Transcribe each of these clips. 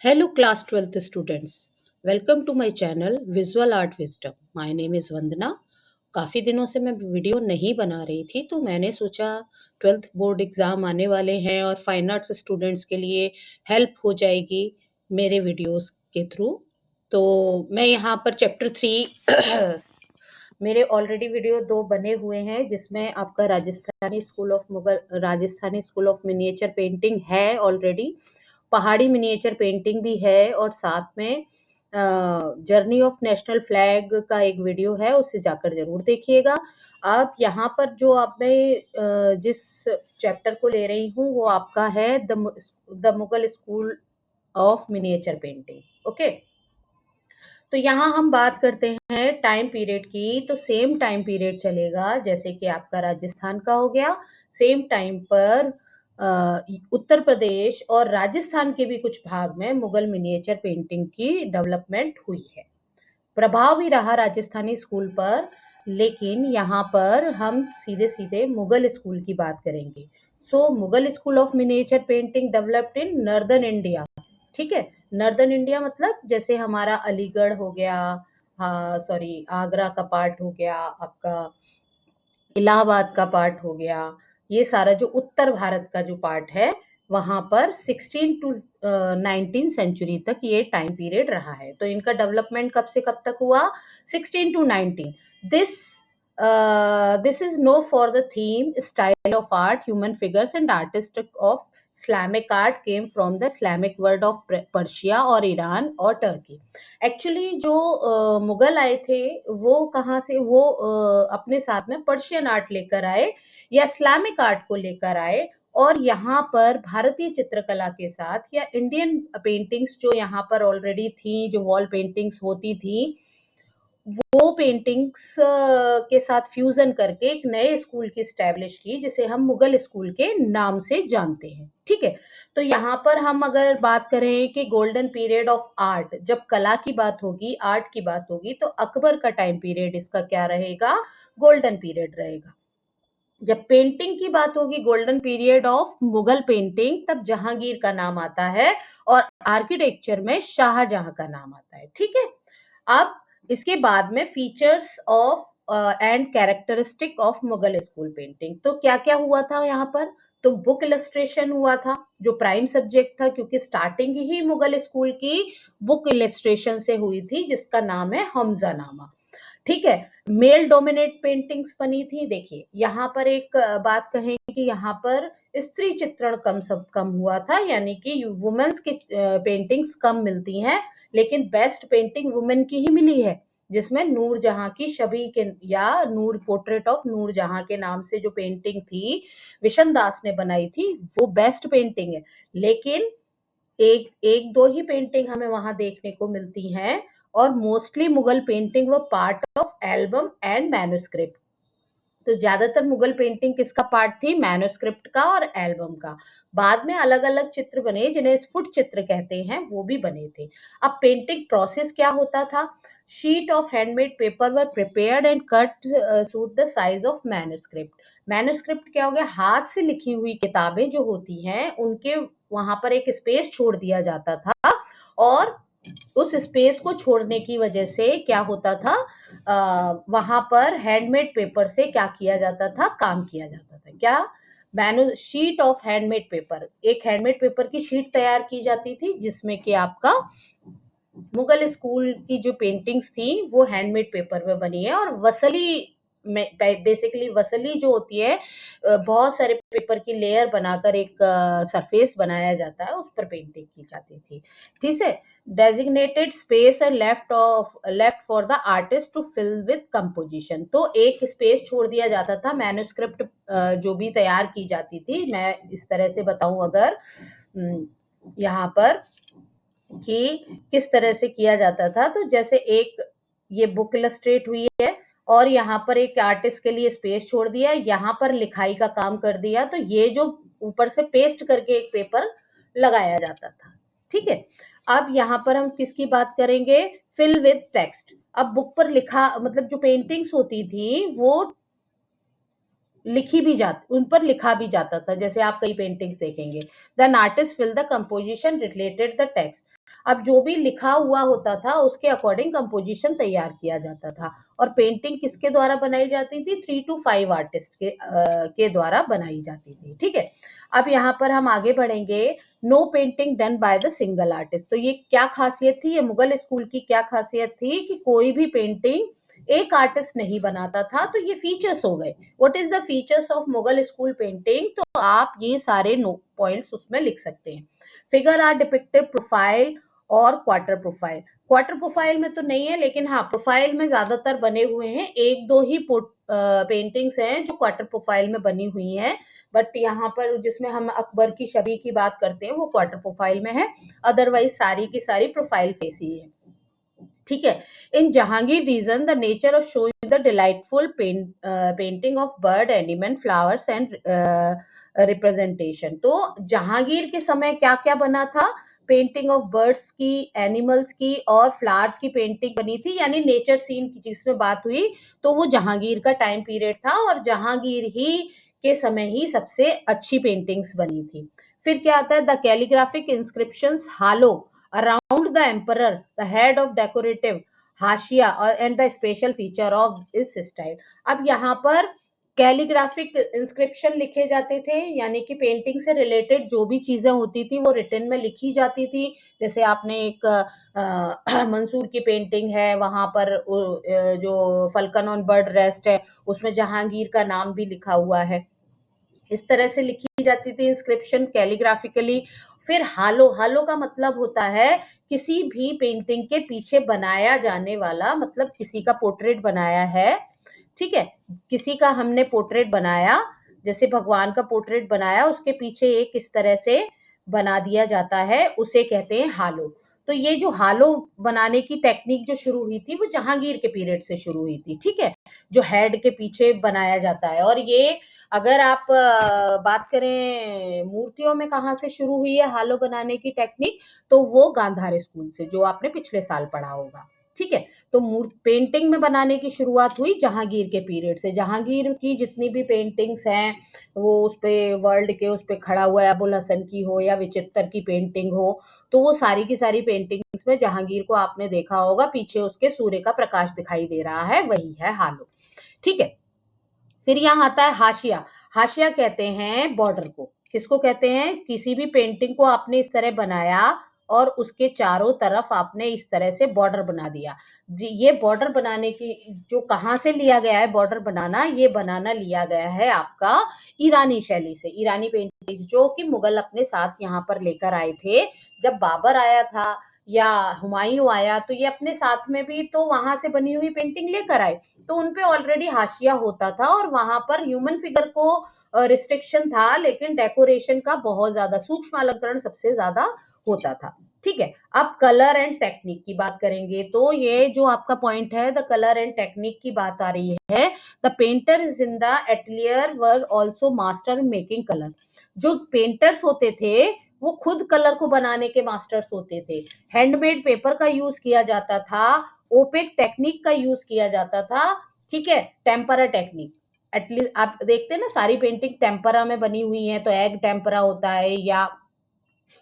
Hello class 12th students. Welcome to my channel Visual Art Wisdom. My name is Vandana. काफ़ी दिनों से मैं video नहीं बना रही थी तो मैंने सोचा 12th बोर्ड एग्ज़ाम आने वाले हैं और फाइन आर्ट्स स्टूडेंट्स के लिए हेल्प हो जाएगी मेरे वीडियोस के थ्रू। तो मैं यहाँ पर चैप्टर 3 मेरे ऑलरेडी वीडियो 2 बने हुए हैं जिसमें आपका Rajasthani school of miniature painting है ऑलरेडी, पहाड़ी मिनिएचर पेंटिंग भी है और साथ में जर्नी ऑफ नेशनल फ्लैग का एक वीडियो है, उसे जाकर जरूर देखिएगा। आप यहाँ पर जो आप मैं जिस चैप्टर को ले रही हूँ वो आपका है the Mughal school of miniature painting. Okay, तो यहाँ हम बात करते हैं टाइम पीरियड की। तो सेम टाइम पीरियड चलेगा जैसे कि आपका राजस्थान का हो गया। सेम टाइम पर उत्तर प्रदेश और राजस्थान के भी कुछ भाग में मुगल मिनिएचर पेंटिंग की डेवलपमेंट हुई है। प्रभाव भी रहा राजस्थानी स्कूल पर, लेकिन यहाँ पर हम सीधे सीधे मुगल स्कूल की बात करेंगे। So Mughal school of miniature painting developed in northern India. ठीक है, नॉर्दर्न इंडिया मतलब जैसे हमारा अलीगढ़ हो गया, हाँ सॉरी आगरा का पार्ट हो गया, आपका इलाहाबाद का पार्ट हो गया, ये सारा जो उत्तर भारत का जो पार्ट है वहां पर 16 टू 19 सेंचुरी तक ये टाइम पीरियड रहा है। तो इनका डेवलपमेंट कब से कब तक हुआ? 16 to 19। This this is known for the theme style of art, human figures and artist of Islamic art came from the Islamic world of Persia और ईरान और टर्की। एक्चुअली जो मुगल आए थे वो कहाँ से, वो अपने साथ में पर्शियन आर्ट लेकर आए या इस्लामिक आर्ट को लेकर आए, और यहाँ पर भारतीय चित्रकला के साथ या इंडियन पेंटिंग्स जो यहाँ पर ऑलरेडी थी, जो वॉल पेंटिंग्स होती थी, वो पेंटिंग्स के साथ फ्यूजन करके एक नए स्कूल की स्टैब्लिश की जिसे हम मुगल स्कूल के नाम से जानते हैं। ठीक है, तो यहाँ पर हम अगर बात करें कि गोल्डन पीरियड ऑफ आर्ट, जब कला की बात होगी, आर्ट की बात होगी, तो अकबर का टाइम पीरियड इसका क्या रहेगा? गोल्डन पीरियड रहेगा। जब पेंटिंग की बात होगी, golden period of Mughal painting, तब जहांगीर का नाम आता है और आर्किटेक्चर में शाहजहां का नाम आता है। ठीक है, अब इसके बाद में features of and characteristic of Mughal school painting. तो क्या क्या हुआ था यहाँ पर? तो बुक इलस्ट्रेशन हुआ था जो प्राइम सब्जेक्ट था, क्योंकि स्टार्टिंग ही मुगल स्कूल की बुक इलस्ट्रेशन से हुई थी जिसका नाम है हमजा नामा। ठीक है, मेल डोमिनेट पेंटिंग्स बनी थी। देखिए यहाँ पर एक बात कहें कि यहाँ पर स्त्री चित्रण कम हुआ था, यानी कि वुमेन्स की पेंटिंग्स कम मिलती हैं, लेकिन बेस्ट पेंटिंग वुमेन की ही मिली है, जिसमें नूर जहां की छवि के या नूर पोर्ट्रेट ऑफ नूर जहां के नाम से जो पेंटिंग थी विशन दास ने बनाई थी, वो बेस्ट पेंटिंग है। लेकिन एक एक दो ही पेंटिंग हमें वहां देखने को मिलती हैं, और मोस्टली मुगल पेंटिंग वो part of album and manuscript. तो ज्यादातर मुगल पेंटिंग किसका पार्ट थी? मैन्युस्क्रिप्ट का और एल्बम का। बाद में अलग अलग चित्र बने जिन्हें स्फुट चित्र कहते हैं, वो भी बने थे। अब पेंटिंग प्रोसेस क्या होता था? Sheet of handmade paper were prepared and cut suit the size of manuscript. Manuscript क्या हो गया? हाथ से लिखी हुई किताबें जो होती हैं उनके वहां पर एक स्पेस छोड़ दिया जाता था, और उस स्पेस को छोड़ने की वजह से क्या होता था, वहां पर हैंडमेड पेपर से क्या किया जाता था? काम किया जाता था। क्या? मैनु शीट ऑफ हैंडमेड पेपर, एक हैंडमेड पेपर की शीट तैयार की जाती थी जिसमें कि आपका मुगल स्कूल की जो पेंटिंग्स थी वो हैंडमेड पेपर में बनी है। और वसली में बेसिकली वसली जो होती है, बहुत सारे पेपर की लेयर बनाकर एक सरफेस बनाया जाता है, उस पर पेंटिंग की जाती थी। ठीक है, designated space and left for the artist to fill with composition. तो एक स्पेस छोड़ दिया जाता था मैन्युस्क्रिप्ट जो भी तैयार की जाती थी। मैं इस तरह से बताऊं अगर यहाँ पर कि किस तरह से किया जाता था, तो जैसे एक ये बुक इलस्ट्रेट हुई है और यहाँ पर एक आर्टिस्ट के लिए स्पेस छोड़ दिया, यहाँ पर लिखाई का काम कर दिया, तो ये जो ऊपर से पेस्ट करके एक पेपर लगाया जाता था। ठीक है, अब यहाँ पर हम किसकी बात करेंगे? Fill with text. अब बुक पर लिखा मतलब जो पेंटिंग्स होती थी वो लिखी भी जाती, उन पर लिखा भी जाता था, जैसे आप कई पेंटिंग्स देखेंगे। Then artist fill the composition related the text. अब जो भी लिखा हुआ होता था उसके अकॉर्डिंग कंपोजिशन तैयार किया जाता था। और पेंटिंग किसके द्वारा बनाई जाती थी? 3 to 5 आर्टिस्ट के द्वारा बनाई जाती थी। ठीक है, अब यहाँ पर हम आगे बढ़ेंगे। No painting done by the single artist. तो ये क्या खासियत थी, ये मुगल स्कूल की क्या खासियत थी कि कोई भी पेंटिंग एक आर्टिस्ट नहीं बनाता था। तो ये फीचर्स हो गए। What is the features of Mughal school painting? तो आप ये सारे नो पॉइंट्स उसमें लिख सकते हैं। फिगर आर डिपिक्टेड प्रोफाइल और क्वार्टर प्रोफाइल। क्वार्टर प्रोफाइल में तो नहीं है, लेकिन हाँ प्रोफाइल में ज्यादातर बने हुए हैं। एक दो ही पेंटिंग्स हैं जो क्वार्टर प्रोफाइल में बनी हुई हैं। बट यहाँ पर जिसमें हम अकबर की छवि की बात करते हैं वो क्वार्टर प्रोफाइल में है। अदरवाइज सारी की सारी प्रोफाइल फेस ही है। ठीक है। In Jahangir reign the nature of showing the delightful painting of bird animal flowers and representation. तो जहांगीर के समय क्या क्या बना था? पेंटिंग ऑफ बर्ड्स की, एनिमल्स की और फ्लावर्स की पेंटिंग बनी थी, यानी नेचर सीन की जिसमें बात हुई। तो वो जहांगीर का टाइम पीरियड था और जहांगीर ही के समय ही सबसे अच्छी पेंटिंग्स बनी थी। फिर क्या आता है? The calligraphic inscriptions hello around the emperor, the head of decorative हाशिया and the special feature of this style। अब यहाँ पर कैलीग्राफिक इंस्क्रिप्शन लिखे जाते थे, यानी कि पेंटिंग से रिलेटेड जो भी चीजें होती थी वो रिटन में लिखी जाती थी। जैसे आपने एक मंसूर की पेंटिंग है, वहां पर जो फल्कन ऑन बर्ड रेस्ट है उसमें जहांगीर का नाम भी लिखा हुआ है। इस तरह से लिखी जाती थी इंस्क्रिप्शन कैलीग्राफिकली। फिर हालो, हालो का मतलब होता है किसी भी पेंटिंग के पीछे बनाया जाने वाला, मतलब किसी का पोर्ट्रेट बनाया है, ठीक है, किसी का हमने पोर्ट्रेट बनाया, जैसे भगवान का पोर्ट्रेट बनाया, उसके पीछे एक इस तरह से बना दिया जाता है, उसे कहते हैं हालो। तो ये जो हालो बनाने की टेक्निक जो शुरू हुई थी वो जहांगीर के पीरियड से शुरू हुई थी। ठीक है, जो हेड के पीछे बनाया जाता है। और ये अगर आप बात करें मूर्तियों में कहाँ से शुरू हुई है हालो बनाने की टेक्निक, तो वो गांधार स्कूल से, जो आपने पिछले साल पढ़ा होगा। ठीक है, तो पेंटिंग में बनाने की शुरुआत हुई जहांगीर के पीरियड से। जहांगीर की जितनी भी पेंटिंग्स हैं वो उस पे वर्ल्ड के उस पे खड़ा हुआ है, अबुल हसन की हो या विचित्र की पेंटिंग हो, तो वो सारी की सारी पेंटिंग्स में जहांगीर को आपने देखा होगा, पीछे उसके सूर्य का प्रकाश दिखाई दे रहा है, वही है हालो। ठीक है, फिर यहाँ आता है हाशिया। हाशिया कहते हैं बॉर्डर को। किसको कहते हैं? किसी भी पेंटिंग को आपने इस तरह बनाया और उसके चारों तरफ आपने इस तरह से बॉर्डर बना दिया। ये बॉर्डर बनाने की जो कहाँ से लिया गया है बॉर्डर बनाना, ये बनाना लिया गया है आपका ईरानी शैली से। ईरानी पेंटिंग जो कि मुगल अपने साथ यहाँ पर लेकर आए थे। जब बाबर आया था या हुमायूं आया तो ये अपने साथ में भी तो वहां से बनी हुई पेंटिंग लेकर आए। तो उनपे ऑलरेडी हाशिया होता था और वहां पर ह्यूमन फिगर को रिस्ट्रिक्शन था, लेकिन डेकोरेशन का बहुत ज्यादा सूक्ष्म अलंकरण सबसे ज्यादा होता था। ठीक है, अब कलर एंड टेक्निक की बात करेंगे तो ये जो आपका पॉइंट है, द कलर एंड टेक्निक की बात आ रही है। The painter is in the atelier were also master in making colour. जो पेंटर्स होते थे वो खुद कलर को बनाने के मास्टर्स होते थे। हैंडमेड पेपर का यूज किया जाता था, ओपेक टेक्निक का यूज किया जाता था। ठीक है, टेम्परा टेक्निक, एटलीस्ट आप देखते हैं ना सारी पेंटिंग टेम्परा में बनी हुई है, तो एग टेम्परा होता है या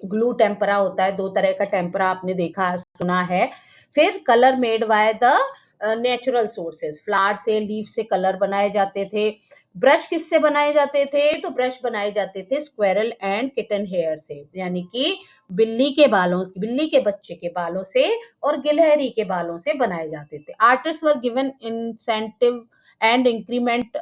ग्लू टेम्परा होता है, दो तरह का टेम्परा आपने देखा सुना है। फिर colour made by the natural sources, flower से, लीफ से कलर बनाए जाते थे। ब्रश किससे बनाए जाते थे? तो ब्रश बनाए जाते थे स्क्वेरल एंड किटन हेयर से, यानी कि बिल्ली के बालों, बिल्ली के बच्चे के बालों से और गिलहरी के बालों से बनाए जाते थे। Artist were given incentive and increment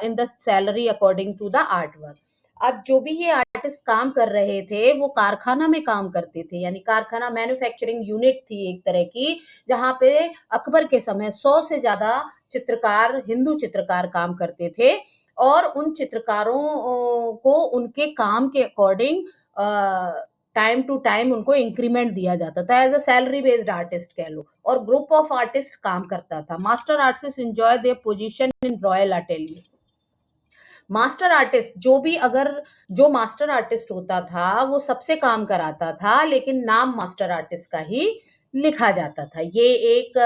in the salary according to the art work. अब जो भी ये आर्टिस्ट काम कर रहे थे वो कारखाना में काम करते थे, यानी कारखाना मैन्युफैक्चरिंग यूनिट थी एक तरह की, जहां पे अकबर के समय 100 से ज्यादा चित्रकार, हिंदू चित्रकार काम करते थे। और उन चित्रकारों को उनके काम के अकॉर्डिंग टाइम टू टाइम उनको इंक्रीमेंट दिया जाता था, as a salary based artist कह लो। और ग्रुप ऑफ आर्टिस्ट काम करता था। Master artist enjoy their position in royal atelier. Master artist जो भी, अगर जो मास्टर आर्टिस्ट होता था वो सबसे काम कराता था, लेकिन नाम मास्टर आर्टिस्ट का ही लिखा जाता था। ये एक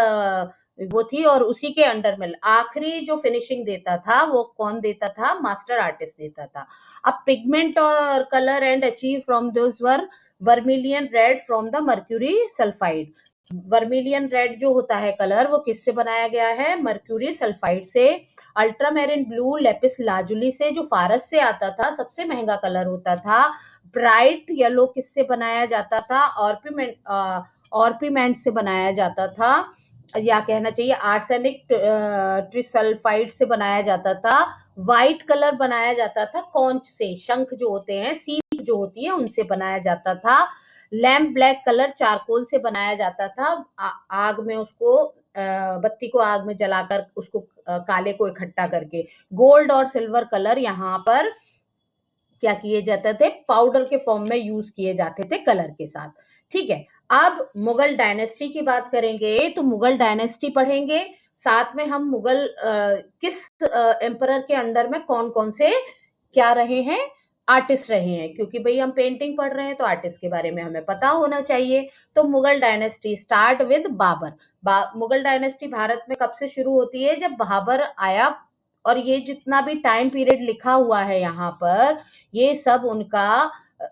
वो थी, और उसी के अंडर में आखिरी जो फिनिशिंग देता था वो कौन देता था? मास्टर आर्टिस्ट देता था। अब पिगमेंट और colour and achieve from those were vermilion red from the mercury sulphide. Vermilion red जो होता है कलर, वो किससे बनाया गया है? मर्क्यूरी सल्फाइड से। अल्ट्रामेरिन ब्लू लेपिस लाजुली से, जो फारस से आता था, सबसे महंगा कलर होता था। ब्राइट येलो किससे बनाया जाता था? ऑर्पिमेंट से बनाया जाता था, या कहना चाहिए आर्सेनिक ट्रिसल्फाइड से बनाया जाता था। व्हाइट कलर बनाया जाता था कौंच से, शंख जो होते हैं, सीप जो होती है, उनसे बनाया जाता था। लैम्प ब्लैक कलर चारकोल से बनाया जाता था। आग में उसको बत्ती को आग में जलाकर उसको काले को इकट्ठा करके। गोल्ड और सिल्वर कलर यहाँ पर क्या किए जाते थे? पाउडर के फॉर्म में यूज किए जाते थे कलर के साथ। ठीक है, अब मुगल डायनेस्टी की बात करेंगे तो मुगल डायनेस्टी पढ़ेंगे, साथ में हम मुगल किस एम्परर के अंडर में कौन कौन से क्या रहे हैं? आर्टिस्ट रहे हैं, क्योंकि भाई हम पेंटिंग पढ़ रहे हैं तो आर्टिस्ट के बारे में हमें पता होना चाहिए। तो Mughal dynasty start with Babur. Mughal dynasty Bharat में कब से शुरू होती है? जब बाबर आया। और ये जितना भी टाइम पीरियड लिखा हुआ है यहाँ पर, ये सब उनका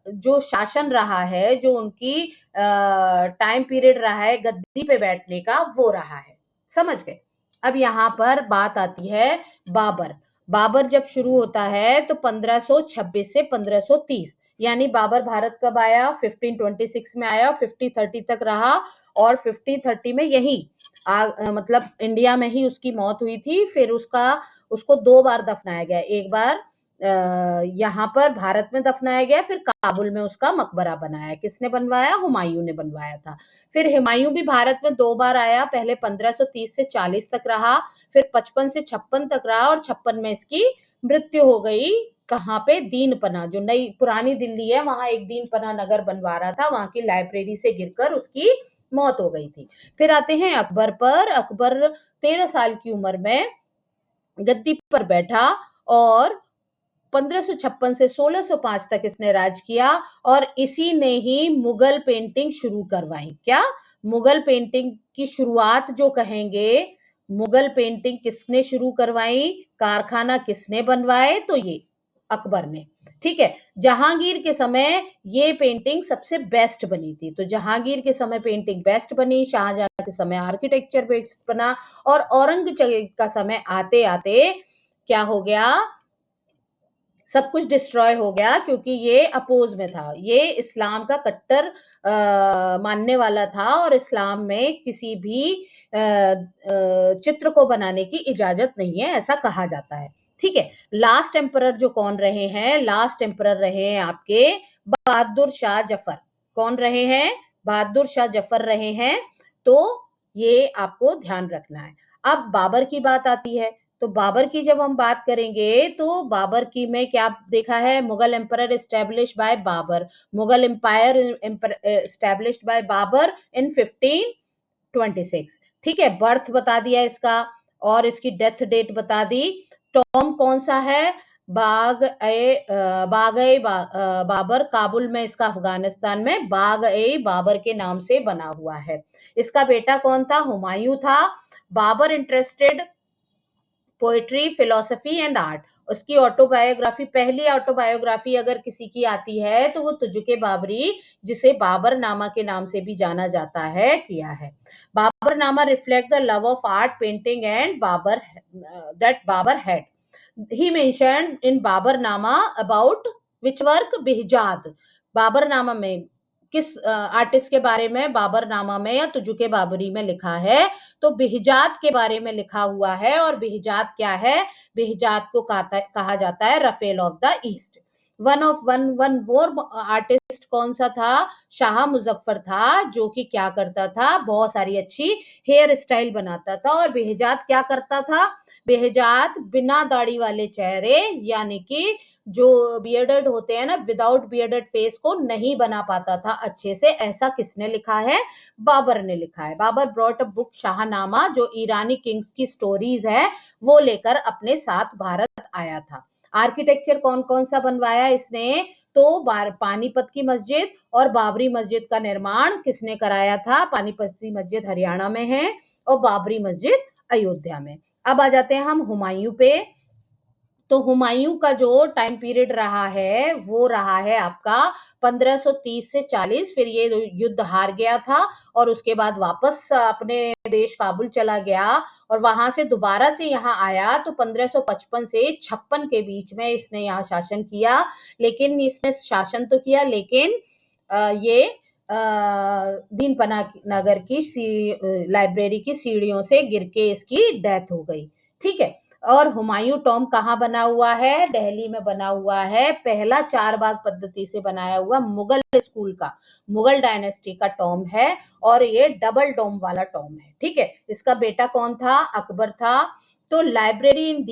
जो शासन रहा है, जो उनकी टाइम पीरियड रहा है गद्दी पे बैठने का, वो रहा है। समझ गए? अब यहाँ पर बात आती है बाबर। बाबर जब शुरू होता है तो 1526 से 1530, यानी बाबर भारत कब आया? 1526 में आया, 1530 तक रहा, और 1530 में यही मतलब इंडिया में ही उसकी मौत हुई थी। फिर उसको 2 बार दफनाया गया। एक बार यहाँ पर भारत में दफनाया गया, फिर काबुल में उसका मकबरा बनाया। किसने बनवाया? हुमायूं ने बनवाया था। फिर हुमायूं भी भारत में 2 बार आया, पहले 1530 से 40 तक रहा, फिर 55 से 56 तक रहा, और 56 में इसकी मृत्यु हो गई। कहाँ पे? दीनपना, जो नई पुरानी दिल्ली है, वहां एक दीनपना नगर बनवा रहा था, वहां की लाइब्रेरी से गिरकर उसकी मौत हो गई थी। फिर आते हैं अकबर पर। अकबर 13 साल की उम्र में गद्दी पर बैठा, और 1556 से 1605 तक इसने राज किया, और इसी ने ही मुगल पेंटिंग शुरू करवाई। क्या? मुगल पेंटिंग की शुरुआत जो कहेंगे, मुगल पेंटिंग किसने शुरू करवाई? कारखाना किसने बनवाए? तो ये अकबर ने। ठीक है, जहांगीर के समय ये पेंटिंग सबसे बेस्ट बनी थी। तो जहांगीर के समय पेंटिंग बेस्ट बनी, शाहजहां के समय आर्किटेक्चर बेस्ट बना, और औरंगजेब का समय आते आते क्या हो गया? सब कुछ डिस्ट्रॉय हो गया, क्योंकि ये अपोज में था। ये इस्लाम का कट्टर मानने वाला था, और इस्लाम में किसी भी चित्र को बनाने की इजाजत नहीं है, ऐसा कहा जाता है। ठीक है, लास्ट एम्परर जो कौन रहे हैं? लास्ट एम्परर रहे हैं आपके बहादुर शाह जफर। कौन रहे हैं? बहादुर शाह जफर रहे हैं। तो ये आपको ध्यान रखना है। अब बाबर की बात आती है, तो बाबर की जब हम बात करेंगे तो बाबर की में क्या देखा है? Mughal emperor establish by Babur, Mughal empire established by Babur in 1526। ठीक है, बर्थ बता दिया इसका, और इसकी डेथ डेट बता दी। टॉम कौन सा है? बाबर, काबुल में इसका, अफगानिस्तान में बाग ए बाबर के नाम से बना हुआ है। इसका बेटा कौन था? हुमायूं था। Babur interested poetry, philosophy and art. उसकी ऑटोबायोग्राफी, पहली ऑटोबायोग्राफी अगर किसी की आती है तो वो तुजुके बाबरी, जिसे बाबर नामा के नाम से भी जाना जाता है, किया है। Baburnama reflect the love of art, painting and Babur that Babur had. He mentioned in Baburnama about which work? Bihzad. Baburnama में किस आर्टिस्ट के बारे में बाबरनामा में या तुजुके बाबरी में लिखा है? तो बिहजाद के बारे में लिखा हुआ है। और बिहजाद क्या है? बिहजाद को कहा जाता है Raphael of the East. One वो आर्टिस्ट कौन सा था? शाह मुजफ्फर था, जो कि क्या करता था? बहुत सारी अच्छी हेयर स्टाइल बनाता था। और बिहजाद क्या करता था? बेहजाद बिना दाढ़ी वाले चेहरे, यानी कि जो बियर्डेड होते हैं ना, विदाउट बियर्डेड फेस को नहीं बना पाता था अच्छे से। ऐसा किसने लिखा है? बाबर ने लिखा है। Babur brought a book Shahnama, जो ईरानी किंग्स की स्टोरीज है, वो लेकर अपने साथ भारत आया था। आर्किटेक्चर कौन कौन सा बनवाया इसने? तो पानीपत की मस्जिद और बाबरी मस्जिद का निर्माण किसने कराया था? पानीपत की मस्जिद हरियाणा में है और बाबरी मस्जिद अयोध्या में। अब आ जाते हैं हम हुमायूं पे। तो हुमायूं का जो टाइम पीरियड रहा है वो रहा है आपका 1530 से 40। फिर ये युद्ध हार गया था और उसके बाद वापस अपने देश काबुल चला गया और वहां से दोबारा से यहाँ आया। तो 1555 से 56 के बीच में इसने यहाँ शासन किया। लेकिन इसने शासन तो किया, लेकिन ये दीनपना नगर की लाइब्रेरी की सीढ़ियों से गिर के इसकी डेथ हो गई। ठीक है। और हुमायूं टॉम कहाँ बना हुआ है? दिल्ली में बना हुआ है। पहला 4 बाग पद्धति से बनाया हुआ मुगल स्कूल का, मुगल डायनेस्टी का टॉम है और ये डबल डोम वाला टॉम है। ठीक है। इसका बेटा कौन था? अकबर था। तो लाइब्रेरी इन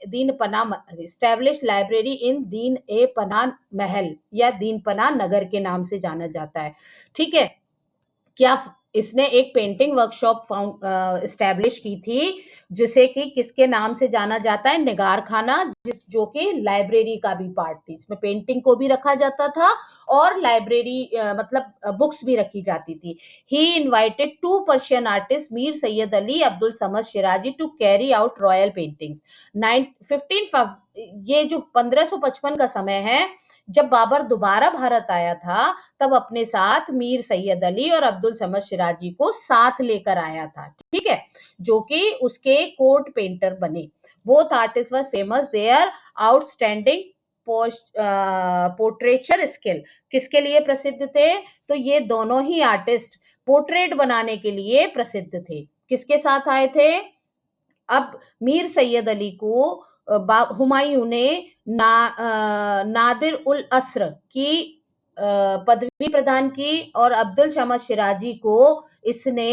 दीन पना स्टैब्लिश लाइब्रेरी इन दीन ए पना महल या दीन पना नगर के नाम से जाना जाता है। ठीक है। क्या इसने एक पेंटिंग वर्कशॉप स्टैब्लिश की थी जिसे कि किसके नाम से जाना जाता है? निगार खाना, जो कि लाइब्रेरी का भी पार्ट थी। इसमें पेंटिंग को भी रखा जाता था और लाइब्रेरी मतलब बुक्स भी रखी जाती थी। He invited 2 Persian artist Mir Sayyid Ali, Abdul Samad Shirazi to carry out royal paintings. 15 ये जो 1555 का समय है, जब बाबर दोबारा भारत आया था, तब अपने साथ मीर सैयद अली और अब्दुल समद शिराजी को साथ लेकर आया था। ठीक है। जो कि उसके कोर्ट पेंटर बने। Both artist were famous their outstanding portraiture skill. किसके लिए प्रसिद्ध थे? तो ये दोनों ही आर्टिस्ट पोर्ट्रेट बनाने के लिए प्रसिद्ध थे। किसके साथ आए थे? अब मीर सैयद अली को हुमायूं ने नादिर उल अस्र की पदवी प्रदान की और अब्दुल समद शिराजी को इसने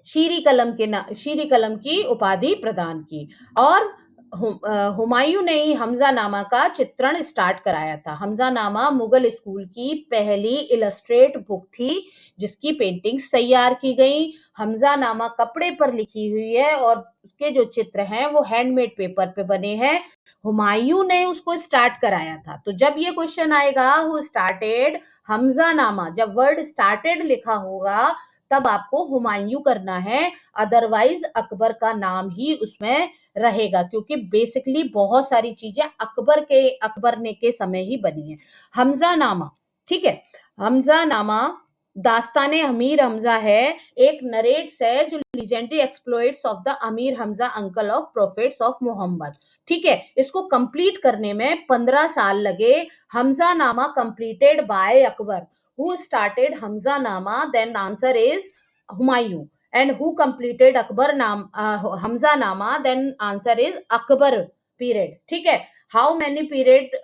शीरी कलम की उपाधि प्रदान की। और हुमायूं ने ही हमजानामा का चित्रण स्टार्ट कराया था। हमजानामा मुगल स्कूल की पहली इलस्ट्रेट बुक थी जिसकी पेंटिंग्स तैयार की गई। हमजानामा कपड़े पर लिखी हुई है और उसके जो चित्र हैं वो हैंडमेड पेपर पे बने हैं। हुमायूं ने उसको स्टार्ट कराया था। तो जब ये क्वेश्चन आएगा हु स्टार्टेड हमजानामा, जब वर्ड स्टार्टेड लिखा होगा तब आपको हुमायूं करना है, अदरवाइज अकबर का नाम ही उसमें रहेगा, क्योंकि बेसिकली बहुत सारी चीजें अकबर ने के समय ही बनी है। हमजानामा, ठीक है। हमजानामा दास्ताने अमीर हमजा है, एक नरेट्स है जो legendary exploits of the Amir Hamza uncle of prophets of Mohammad. ठीक है। इसको कंप्लीट करने में 15 साल लगे। Hamzanama completed by Akbar. Who started Hamzanama? Then answer is Humayun. And who completed Hamzanama? Then answer is Akbar period. ठीक है। How many period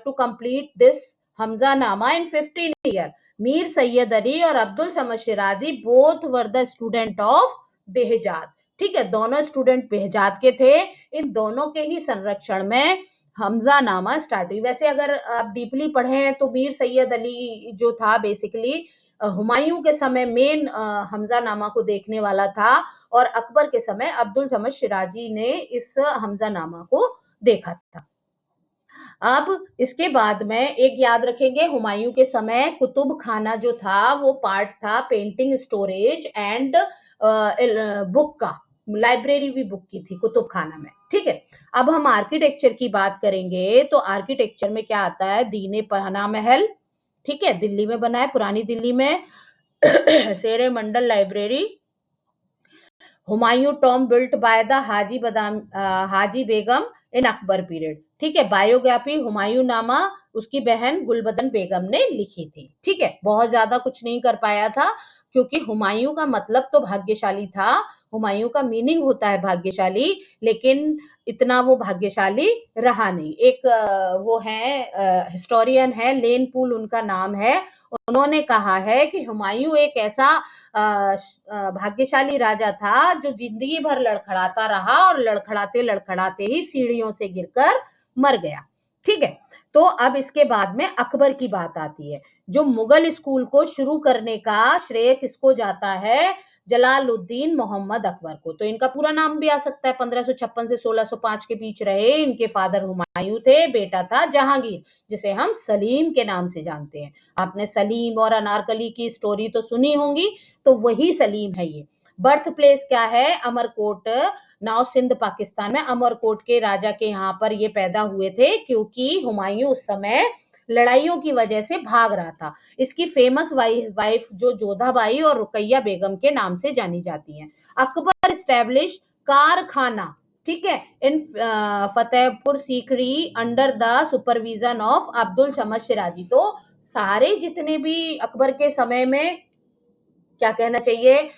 to complete this Hamzanama? In 15 years. Mir Sayyid Ali और Abdul Samad Shirazi both were the student of Behzad. ठीक है। दोनों student Behzad के थे। इन दोनों के ही संरक्षण में हमजानामा स्टार्ट हुई। वैसे अगर आप डीपली पढ़े तो मीर सैयद अली जो था बेसिकली हुमायूं के समय मेन हमजानामा को देखने वाला था और अकबर के समय अब्दुल समद शिराजी ने इस हमजानामा को देखा था। अब इसके बाद में एक याद रखेंगे, हुमायूं के समय कुतुब खाना जो था वो पार्ट था पेंटिंग स्टोरेज एंड बुक का, लाइब्रेरी भी बुक की थी कुतुब खाना में। ठीक है। अब हम आर्किटेक्चर की बात करेंगे तो आर्किटेक्चर में क्या आता है? दीने पना महल, ठीक है, दिल्ली में बना है, पुरानी दिल्ली में। Sher Mandal library. Humayun tomb built by the Haji Begum in Akbar period. ठीक है। बायोग्राफी हुमायूं नामा उसकी बहन गुलबदन बेगम ने लिखी थी। ठीक है। बहुत ज्यादा कुछ नहीं कर पाया था क्योंकि हुमायूं का मतलब तो भाग्यशाली था, हुमायूं का मीनिंग होता है भाग्यशाली, लेकिन इतना वो भाग्यशाली रहा नहीं। एक वो है हिस्टोरियन है, लेन पूल उनका नाम है। उन्होंने कहा है कि हुमायूं एक ऐसा भाग्यशाली राजा था जो जिंदगी भर लड़खड़ाता रहा और लड़खड़ाते लड़खड़ाते ही सीढ़ियों से गिरकर मर गया। ठीक है। तो अब इसके बाद में अकबर की बात आती है। जो मुगल स्कूल को शुरू करने का श्रेय किसको जाता है? जलालुद्दीन मोहम्मद अकबर को। तो इनका पूरा नाम भी आ सकता है। 1556 से 1605 के बीच रहे। इनके फादर हुमायूं थे, बेटा था जहांगीर, जिसे हम सलीम के नाम से जानते हैं। आपने सलीम और अनारकली की स्टोरी तो सुनी होंगी, तो वही सलीम है ये। बर्थ प्लेस क्या है? अमरकोट, नाउ सिंध पाकिस्तान में। अमरकोट के राजा के यहाँ पर ये पैदा हुए थे, क्योंकि हुमायूं उस समय लड़ाइयों की वजह से भाग रहा था। इसकी फेमस वाइफ जो जोधाबाई और रुकैया बेगम के नाम से जानी जाती हैं। अकबर स्टैब्लिश कारखाना, ठीक है, in Fatehpur Sikri under the supervision of Abdul Samad Shirazi. तो सारे जितने भी अकबर के समय में, क्या कहना चाहिए,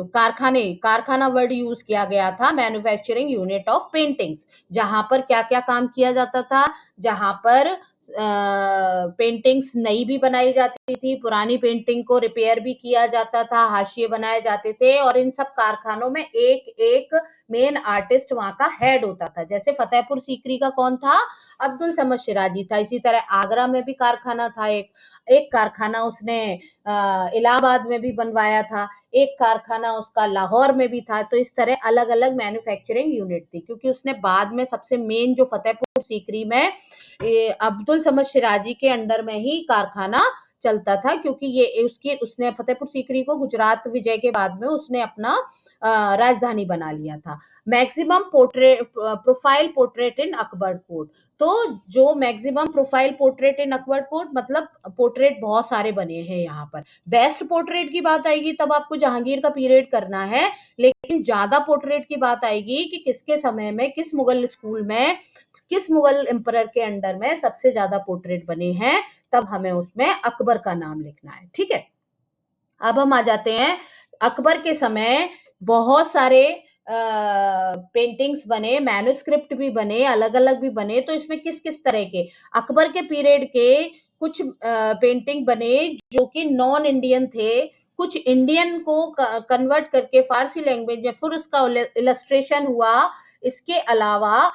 कारखाना वर्ड यूज किया गया था, मैन्युफैक्चरिंग यूनिट ऑफ पेंटिंग्स, जहां पर क्या क्या काम किया जाता था, जहां पर पेंटिंग्स नई भी बनाई जाती थी, पुरानी पेंटिंग को रिपेयर भी किया जाता था, हाशिए बनाए जाते थे, और इन सब कारखानों में एक एक मेन आर्टिस्ट वहां का हेड होता था। जैसे फतेहपुर सीकरी का कौन था? अब्दुल समद सिराजी था। इसी तरह आगरा में भी कारखाना था, एक कारखाना उसने इलाहाबाद में भी बनवाया था, एक कारखाना उसका लाहौर में भी था। तो इस तरह अलग अलग मैन्युफैक्चरिंग यूनिट थी, क्योंकि उसने बाद में सबसे मेन जो फतेहपुर सीकरी में अब्दुल समद सिराजी के अंडर में ही कारखाना चलता था, क्योंकि ये उसने फतेहपुर सीकरी को गुजरात विजय के बाद में उसने अपना राजधानी बना लिया था। मैक्सिमम प्रोफाइल पोर्ट्रेट इन अकबर कोट। तो जो मैक्सिमम प्रोफाइल पोर्ट्रेट इन अकबर कोट, मतलब पोर्ट्रेट बहुत सारे बने हैं यहाँ पर। बेस्ट पोर्ट्रेट की बात आएगी तब आपको जहांगीर का पीरियड करना है, लेकिन ज्यादा पोर्ट्रेट की बात आएगी कि किसके समय में, किस मुगल स्कूल में, किस मुगल एम्परर के अंडर में सबसे ज्यादा पोर्ट्रेट बने हैं, तब हमें उसमें अकबर का नाम लिखना है। ठीक है, अब हम आ जाते हैं अकबर के समय बहुत सारे पेंटिंग्स बने, मैन्युस्क्रिप्ट भी बने, अलग अलग भी बने। तो इसमें किस किस तरह के अकबर के पीरियड के कुछ पेंटिंग बने जो कि नॉन इंडियन थे, कुछ इंडियन को कन्वर्ट करके फारसी लैंग्वेज में फिर उसका इलस्ट्रेशन हुआ। इसके अलावा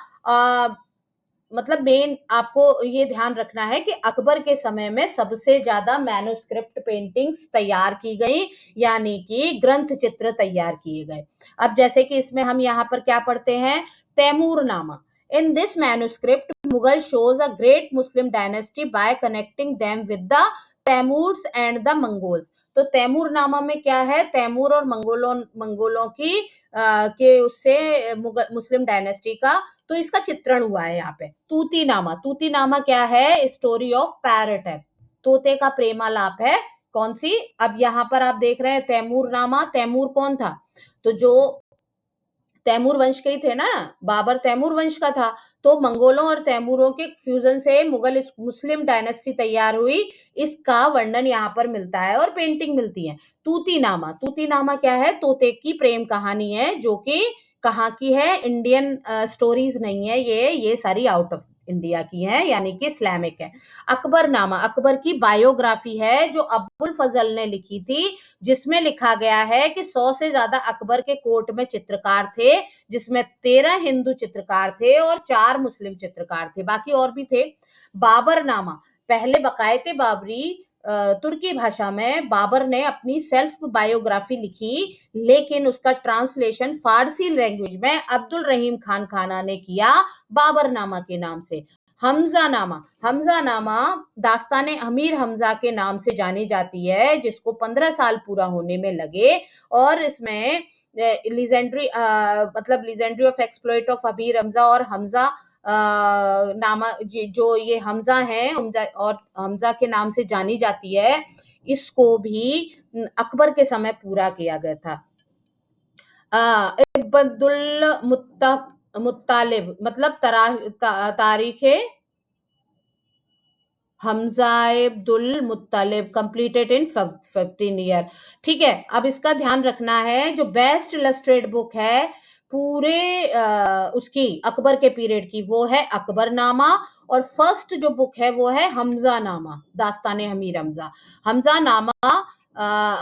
मतलब मेन आपको ये ध्यान रखना है कि अकबर के समय में सबसे ज्यादा मैन्युस्क्रिप्ट पेंटिंग्स तैयार की गई, यानी कि ग्रंथ चित्र तैयार किए गए। अब जैसे कि इसमें हम यहाँ पर क्या पढ़ते हैं? Timurnama. In this manuscript Mughal shows a great Muslim dynasty by connecting them with the Timurs and the Mongols. तो तैमूर नामा में क्या है? तैमूर और मंगोलों की के उससे मुस्लिम डायनेस्टी का, तो इसका चित्रण हुआ है यहाँ पे। तूतीनामा, तूतीनामा क्या है? स्टोरी ऑफ पैरट है, तोते का प्रेमालाप है। कौन सी? अब यहाँ पर आप देख रहे हैं तैमूर नामा। तैमूर कौन था? तो जो तैमूर वंश के ही थे ना, बाबर तैमूर वंश का था। तो मंगोलों और तैमूरों के फ्यूजन से मुगल मुस्लिम डायनेस्टी तैयार हुई, इसका वर्णन यहाँ पर मिलता है और पेंटिंग मिलती है। तूतीनामा, तूतीनामा क्या है? तोते की प्रेम कहानी है, जो कि कहाँ की है? इंडियन स्टोरीज नहीं है ये सारी आउट ऑफ इंडिया की है, यानी कि इस्लामिक है। अकबरनामा, अकबर की बायोग्राफी है जो अबुल फजल ने लिखी थी, जिसमें लिखा गया है कि 100 से ज्यादा अकबर के कोर्ट में चित्रकार थे, जिसमें 13 हिंदू चित्रकार थे और 4 मुस्लिम चित्रकार थे, बाकी और भी थे। बाबरनामा, पहले बकायते बाबरी तुर्की भाषा में बाबर ने अपनी सेल्फ बायोग्राफी लिखी, लेकिन उसका ट्रांसलेशन फारसी लैंग्वेज में अब्दुल रहीम खान खाना ने किया बाबरनामा के नाम से। हमजानामा, हमजानामा दास्ताने अमीर हमजा के नाम से जानी जाती है, जिसको 15 साल पूरा होने में लगे, और इसमें लीजेंड्री मतलब Legendary of exploit of Amir Hamza और हमजा नामा जो ये हमजा है, हमजा और हमजा के नाम से जानी जाती है, इसको भी अकबर के समय पूरा किया गया था। इब्दुल मुत्तालिब मतलब तारीख हमजाइब्दुल मुत्तालिब कंप्लीटेड इन 15 ईयर। ठीक है, अब इसका ध्यान रखना है, जो बेस्ट इलस्ट्रेट बुक है पूरे उसकी अकबर के पीरियड की, वो है अकबरनामा, और फर्स्ट जो बुक है वो है हमजा नामा, दास्ताने अमीर Hamza. Hamzanama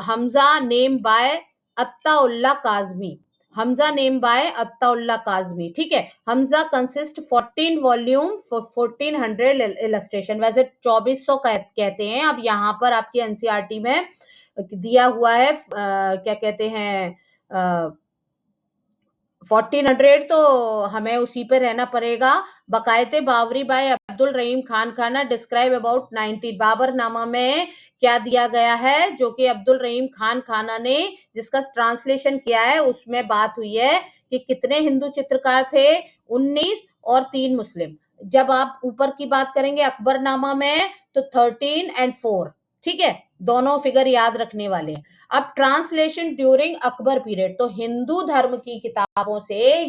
Hamza name by Attaullah Kazmi, Hamza name by Attaullah Kazmi, ठीक है। हमजा कंसिस्ट 14 वॉल्यूम 1400 इलस्ट्रेशन, वैसे 2400 कहते हैं, अब यहाँ पर आपकी एनसीईआरटी में दिया हुआ है क्या कहते हैं 1400, तो हमें उसी पे रहना पड़ेगा। बकायते बावरी बाय अब्दुल रहीम खान खाना डिस्क्राइब अबाउट 90, बाबर नामा में क्या दिया गया है, जो कि अब्दुल रहीम खान खाना ने जिसका ट्रांसलेशन किया है, उसमें बात हुई है कि कितने हिंदू चित्रकार थे, 19 और 3 मुस्लिम। जब आप ऊपर की बात करेंगे अकबरनामा में तो 13 and 4, ठीक है, दोनों फिगर याद रखने वाले हैं। अब ट्रांसलेशन ड्यूरिंग अकबर पीरियड, तो हिंदू धर्म की किताबों से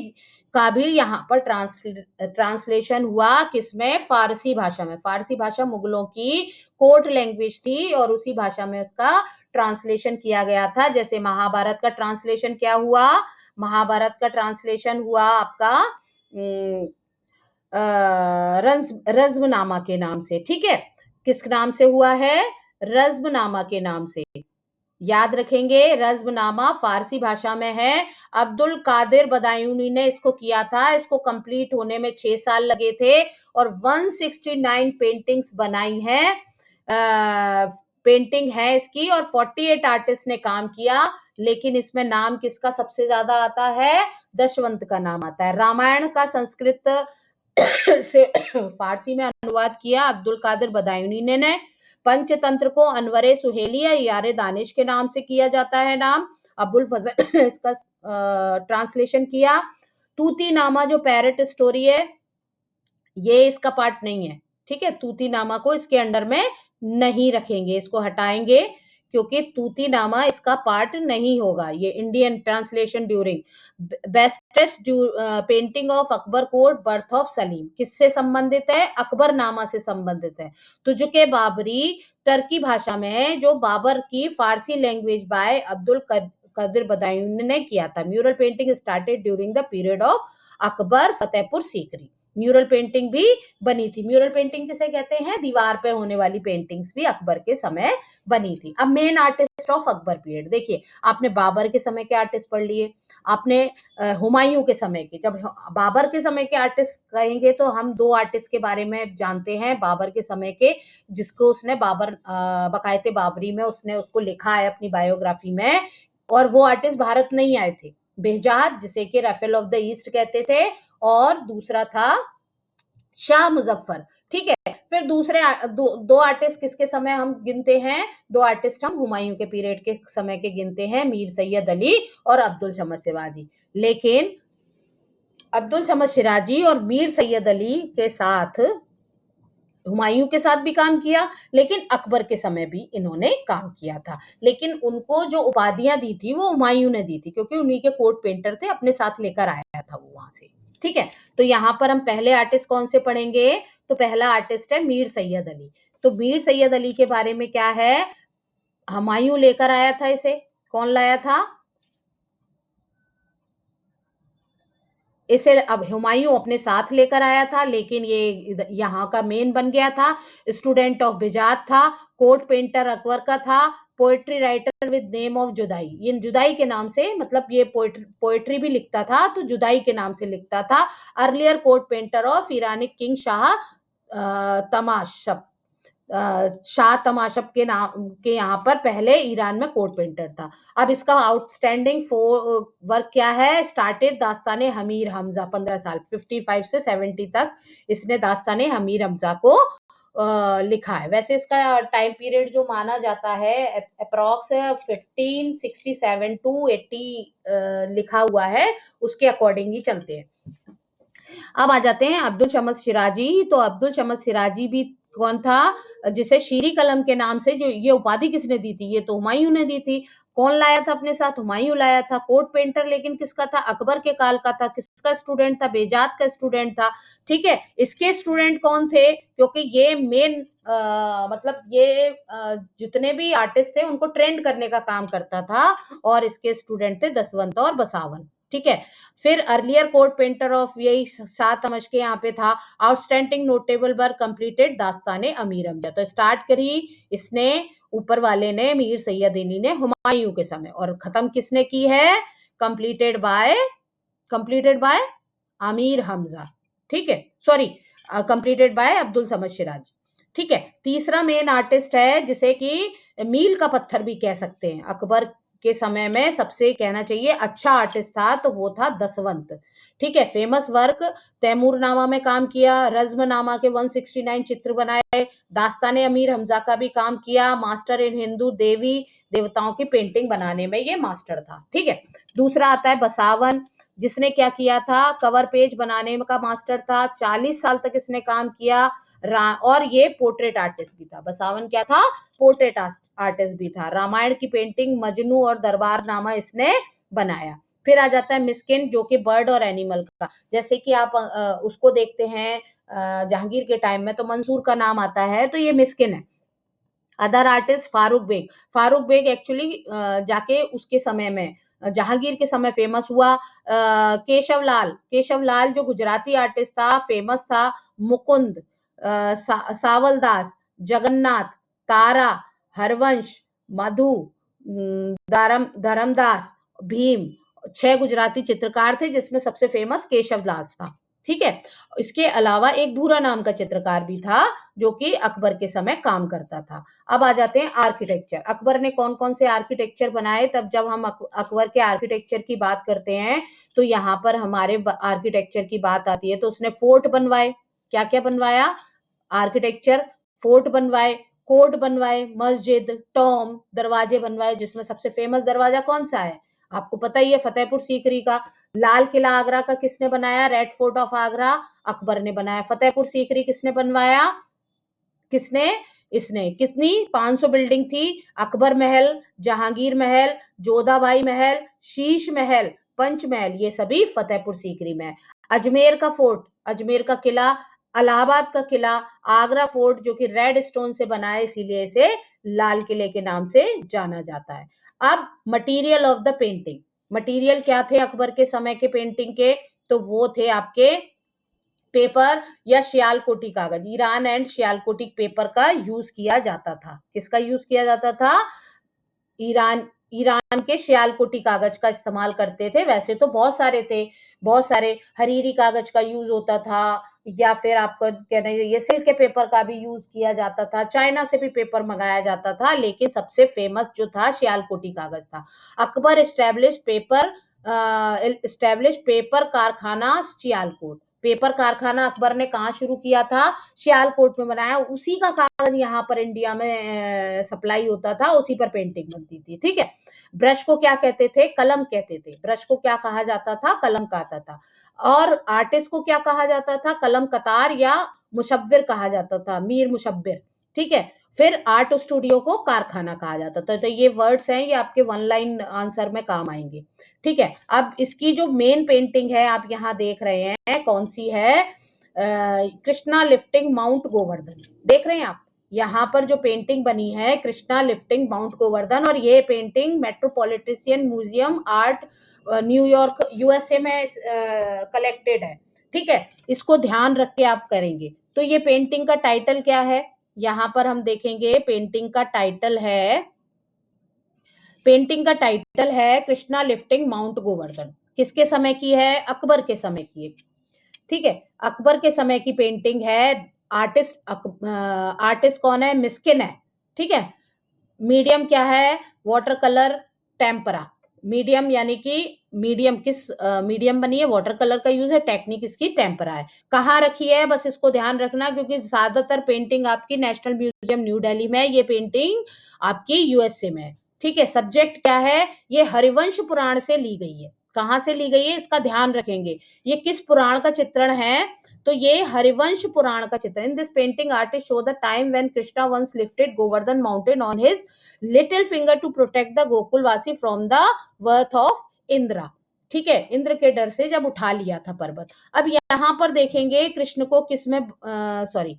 का भी यहाँ पर ट्रांसलेशन हुआ, किसमें, फारसी भाषा में। फारसी भाषा मुगलों की कोर्ट लैंग्वेज थी और उसी भाषा में उसका ट्रांसलेशन किया गया था। जैसे महाभारत का ट्रांसलेशन क्या हुआ, महाभारत का ट्रांसलेशन हुआ आपका रज्मनामा के नाम से, ठीक है। किस नाम से हुआ है, रज्मनामा के नाम से, याद रखेंगे। रज्मनामा फारसी भाषा में है, अब्दुल कादिर बदायूनी ने इसको किया था, इसको कंप्लीट होने में 6 साल लगे थे और 169 पेंटिंग्स बनाई हैं, पेंटिंग है इसकी, और 48 आर्टिस्ट ने काम किया। लेकिन इसमें नाम किसका सबसे ज्यादा आता है, दशवंत का नाम आता है। रामायण का संस्कृत से फारसी में अनुवाद किया अब्दुल कादिर बदायूनी ने। पंचतंत्र को अनवरे सुहेली या यारे दानिश के नाम से किया जाता है नाम, अबुल फजल इसका ट्रांसलेशन किया। तूती नामा जो पैरट स्टोरी है, ये इसका पार्ट नहीं है, ठीक है। तूती नामा को इसके अंडर में नहीं रखेंगे, इसको हटाएंगे, क्योंकि तूती नामा इसका पार्ट नहीं होगा। ये Indian translation during bestest painting of Akbar court birth of Salim, किससे संबंधित है, अकबर नामा से संबंधित है। तुझके बाबरी टर्की भाषा में, जो बाबर की फारसी लैंग्वेज बाय अब्दुल कादिर बदायूनी ने किया था। Mural painting started during the period of Akbar Fatehpur Sikri, mural painting भी बनी थी। म्यूरल पेंटिंग किसे कहते हैं, दीवार पर होने वाली पेंटिंग्स भी अकबर के समय बनी थी। अब main artist of Akbar period देखिए, आपने बाबर के समय के आर्टिस्ट पढ़ लिए, आपने हुमायूं के समय के, जब बाबर के समय के आर्टिस्ट कहेंगे तो हम 2 आर्टिस्ट के बारे में जानते हैं बाबर के समय के, जिसको उसने बाबर बकायते बाबरी में उसने उसको लिखा है अपनी बायोग्राफी में, और वो आर्टिस्ट भारत नहीं आए थे। बेहजाद, जिसे कि राफेल ऑफ द ईस्ट कहते थे, और दूसरा था शाह मुजफ्फर, ठीक है। फिर दूसरे दो आर्टिस्ट किसके समय हम गिनते हैं, 2 आर्टिस्ट हम हुमायूं के पीरियड के समय के गिनते हैं, मीर सैयद अली और अब्दुल समद सिराजी। लेकिन अब्दुल समद सिराजी और मीर सैयद अली के साथ हुमायूं के साथ भी काम किया, लेकिन अकबर के समय भी इन्होंने काम किया था। लेकिन उनको जो उपाधियां दी थी वो हुमायूं ने दी थी, क्योंकि उन्हीं के कोर्ट पेंटर थे, अपने साथ लेकर आया था वो वहां से, ठीक है। तो यहाँ पर हम पहले आर्टिस्ट कौन से पढ़ेंगे, तो पहला आर्टिस्ट है मीर सैयद अली। तो मीर सैयद अली के बारे में क्या है, हुमायूं लेकर आया था इसे, कौन लाया था इसे, अब हुमायूं अपने साथ लेकर आया था, लेकिन ये यहाँ का मेन बन गया था। स्टूडेंट ऑफ बिजात था, कोर्ट पेंटर अकबर का था, poetry writer with name of जुदाई, ये जुदाई के नाम से, मतलब ये पोएट्री भी लिखता था तो जुदाई के नाम से लिखता था। Earlier court painter of Iranic king Shah Tahmasp के नाम के यहाँ पर पहले ईरान में कोर्ट पेंटर था। अब इसका आउटस्टैंडिंग वर्क क्या है, स्टार्टेड दास्ताने हमीर हमजा, 15 साल 55 से 70 तक इसने दास्ताने हमीर हमजा को लिखा है। वैसे इसका टाइम पीरियड जो माना जाता है अप्रॉक्स 1567 to 80 लिखा हुआ है, उसके अकॉर्डिंग ही चलते हैं। अब आ जाते हैं अब्दुल समद सिराजी। तो अब्दुल समद सिराजी भी कौन था, जिसे शीरी कलम के नाम से, जो ये उपाधि किसने दी थी, ये तो हुमायूं ने दी थी। कौन लाया था अपने साथ, हुमायूं लाया था। कोर्ट पेंटर लेकिन किसका था, अकबर के काल का था। किसका स्टूडेंट था, बेजात का स्टूडेंट था, ठीक है। इसके स्टूडेंट कौन थे, क्योंकि ये मेन मतलब ये जितने भी आर्टिस्ट थे उनको ट्रेंड करने का काम करता था, और इसके स्टूडेंट थे दसवंत और बसावन, ठीक है। फिर अर्लियर कोर्ट पेंटर ऑफ, यही 7 समझ के यहाँ पे था। Outstanding notable work completed Dastane Amir Hamza, तो स्टार्ट करी इसने ऊपर वाले ने, मीर सैयद अली ने हुमायूं के समय, और खत्म किसने की है, कंप्लीटेड बाय आमिर हमजा, ठीक है, sorry, completed by Abdul Samad Siraj, ठीक है। तीसरा मेन आर्टिस्ट है जिसे कि मील का पत्थर भी कह सकते हैं, अकबर के समय में सबसे कहना चाहिए अच्छा आर्टिस्ट था तो वो था दसवंत, ठीक है। फेमस वर्क तैमूरनामा में काम किया, रज्मनामा के 169 चित्र बनाए, दास्ताने अमीर हमजा का भी काम किया, मास्टर इन हिंदू देवी देवताओं की पेंटिंग बनाने में ये मास्टर था, ठीक है। दूसरा आता है बसावन, जिसने क्या किया था, कवर पेज बनाने का मास्टर था, 40 साल तक इसने काम किया, और ये पोर्ट्रेट आर्टिस्ट भी था। बसावन क्या था, पोर्ट्रेट आर्टिस्ट भी था। रामायण की पेंटिंग मजनू और दरबार नामा इसने बनाया। फिर आ जाता है मिस्किन, जो कि बर्ड और एनिमल का, जैसे कि आप उसको देखते हैं जहांगीर के टाइम में तो मंसूर का नाम आता है, तो ये मिस्किन है। Other artist Farrukh Beg actually जाके उसके समय में जहांगीर के समय फेमस हुआ। केशव लाल जो गुजराती आर्टिस्ट था, फेमस था। मुकुंद, सावलदास, जगन्नाथ, तारा, हरवंश, मधु, धर्मदास, भीम, 6 गुजराती चित्रकार थे जिसमें सबसे फेमस केशव लाल था, ठीक है। इसके अलावा एक भूरा नाम का चित्रकार भी था जो कि अकबर के समय काम करता था। अब आ जाते हैं आर्किटेक्चर। अकबर ने कौन कौन से आर्किटेक्चर बनाए, तब जब हम अकबर के आर्किटेक्चर की बात करते हैं तो यहाँ पर हमारे आर्किटेक्चर की बात आती है, तो उसने फोर्ट बनवाए। क्या क्या बनवाया, आर्किटेक्चर, फोर्ट बनवाए, कोर्ट बनवाए, मस्जिद, टॉम, दरवाजे बनवाए, जिसमें सबसे फेमस दरवाजा कौन सा है, आपको पता ही है, फतेहपुर सीकरी का। लाल किला आगरा का किसने बनाया, red fort of Agra Akbar ने बनाया। फतेहपुर सीकरी किसने बनवाया, किसने, इसने। कितनी, 500 बिल्डिंग थी। अकबर महल, जहांगीर महल, जोधाबाई महल, शीश महल, पंचमहल, ये सभी फतेहपुर सीकरी में। अजमेर का फोर्ट, अजमेर का किला, इलाहाबाद का किला, आगरा फोर्ट जो कि रेड स्टोन से बना है इसीलिए इसे लाल किले के नाम से जाना जाता है। अब material of the painting, material क्या थे अकबर के समय के पेंटिंग के, तो वो थे आपके पेपर या शियालकोटी कागज। ईरान एंड शियालकोटी पेपर का यूज किया जाता था। किसका यूज किया जाता था, ईरान के शियालकोटी कागज का इस्तेमाल करते थे। वैसे तो बहुत सारे थे, बहुत सारे, हरीरी कागज का यूज होता था, या फिर आपको कहना ये सिल्क के पेपर का भी यूज किया जाता था, चाइना से भी पेपर मंगाया जाता था, लेकिन सबसे फेमस जो था शियालकोटी कागज था। अकबर एस्टेब्लिश पेपर कारखाना सियालकोट। पेपर कारखाना अकबर ने कहा शुरू किया था, सियालकोट में बनाया। उसी का कागज यहाँ पर इंडिया में सप्लाई होता था, उसी पर पेंटिंग बनती थी, ठीक है। ब्रश को क्या कहते थे, कलम कहते थे। ब्रश को क्या कहा जाता था, कलम कहता था। और आर्टिस्ट को क्या कहा जाता था, कलम कतार या मुशव्विर कहा जाता था, मीर मुशव्विर, ठीक है। फिर आर्ट स्टूडियो को कारखाना कहा जाता था। तो ये वर्ड्स हैं, ये आपके 1 लाइन आंसर में काम आएंगे, ठीक है। अब इसकी जो मेन पेंटिंग है आप यहाँ देख रहे हैं, कौन सी है, कृष्णा लिफ्टिंग माउंट गोवर्धन। देख रहे हैं आप, यहाँ पर जो पेंटिंग बनी है कृष्णा लिफ्टिंग माउंट गोवर्धन, और ये painting metropolitan museum art New York USA में कलेक्टेड है, ठीक है। इसको ध्यान रख के आप करेंगे। तो ये पेंटिंग का टाइटल क्या है, यहाँ पर हम देखेंगे पेंटिंग का टाइटल है कृष्णा लिफ्टिंग माउंट गोवर्धन। किसके समय की है, अकबर के समय की है, ठीक है। अकबर के समय की पेंटिंग है। आर्टिस्ट कौन है, मिस्किन है, ठीक है। मीडियम क्या है, वाटर कलर टेम्परा। मीडियम यानी कि मीडियम किस मीडियम बनी है, वाटर कलर का यूज है, टेक्निक इसकी टेम्परा है। कहाँ रखी है, बस इसको ध्यान रखना, क्योंकि ज्यादातर पेंटिंग आपकी नेशनल म्यूजियम न्यू दिल्ली में है, ये पेंटिंग आपकी यूएसए में है, ठीक है। सब्जेक्ट क्या है, ये हरिवंश पुराण से ली गई है। कहाँ से ली गई है, इसका ध्यान रखेंगे। ये किस पुराण का चित्रण है, तो ये हरिवंश पुराण का चित्र। In this painting artist show the time when Krishna once lifted Govardhan mountain on his little finger to protect the Gokulvasi from the wrath of Indra, ठीक है, इंद्र के डर से जब उठा लिया था पर्वत। अब यहाँ पर देखेंगे कृष्ण को किसमें, सॉरी,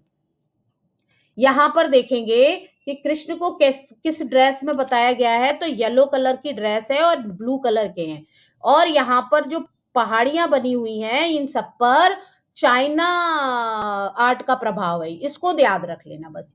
यहाँ पर देखेंगे कि कृष्ण को किस ड्रेस में बताया गया है, तो येलो कलर की ड्रेस है और ब्लू कलर के हैं। और यहाँ पर जो पहाड़ियां बनी हुई हैं, इन सब पर चाइना आर्ट का प्रभाव है, इसको याद रख लेना बस।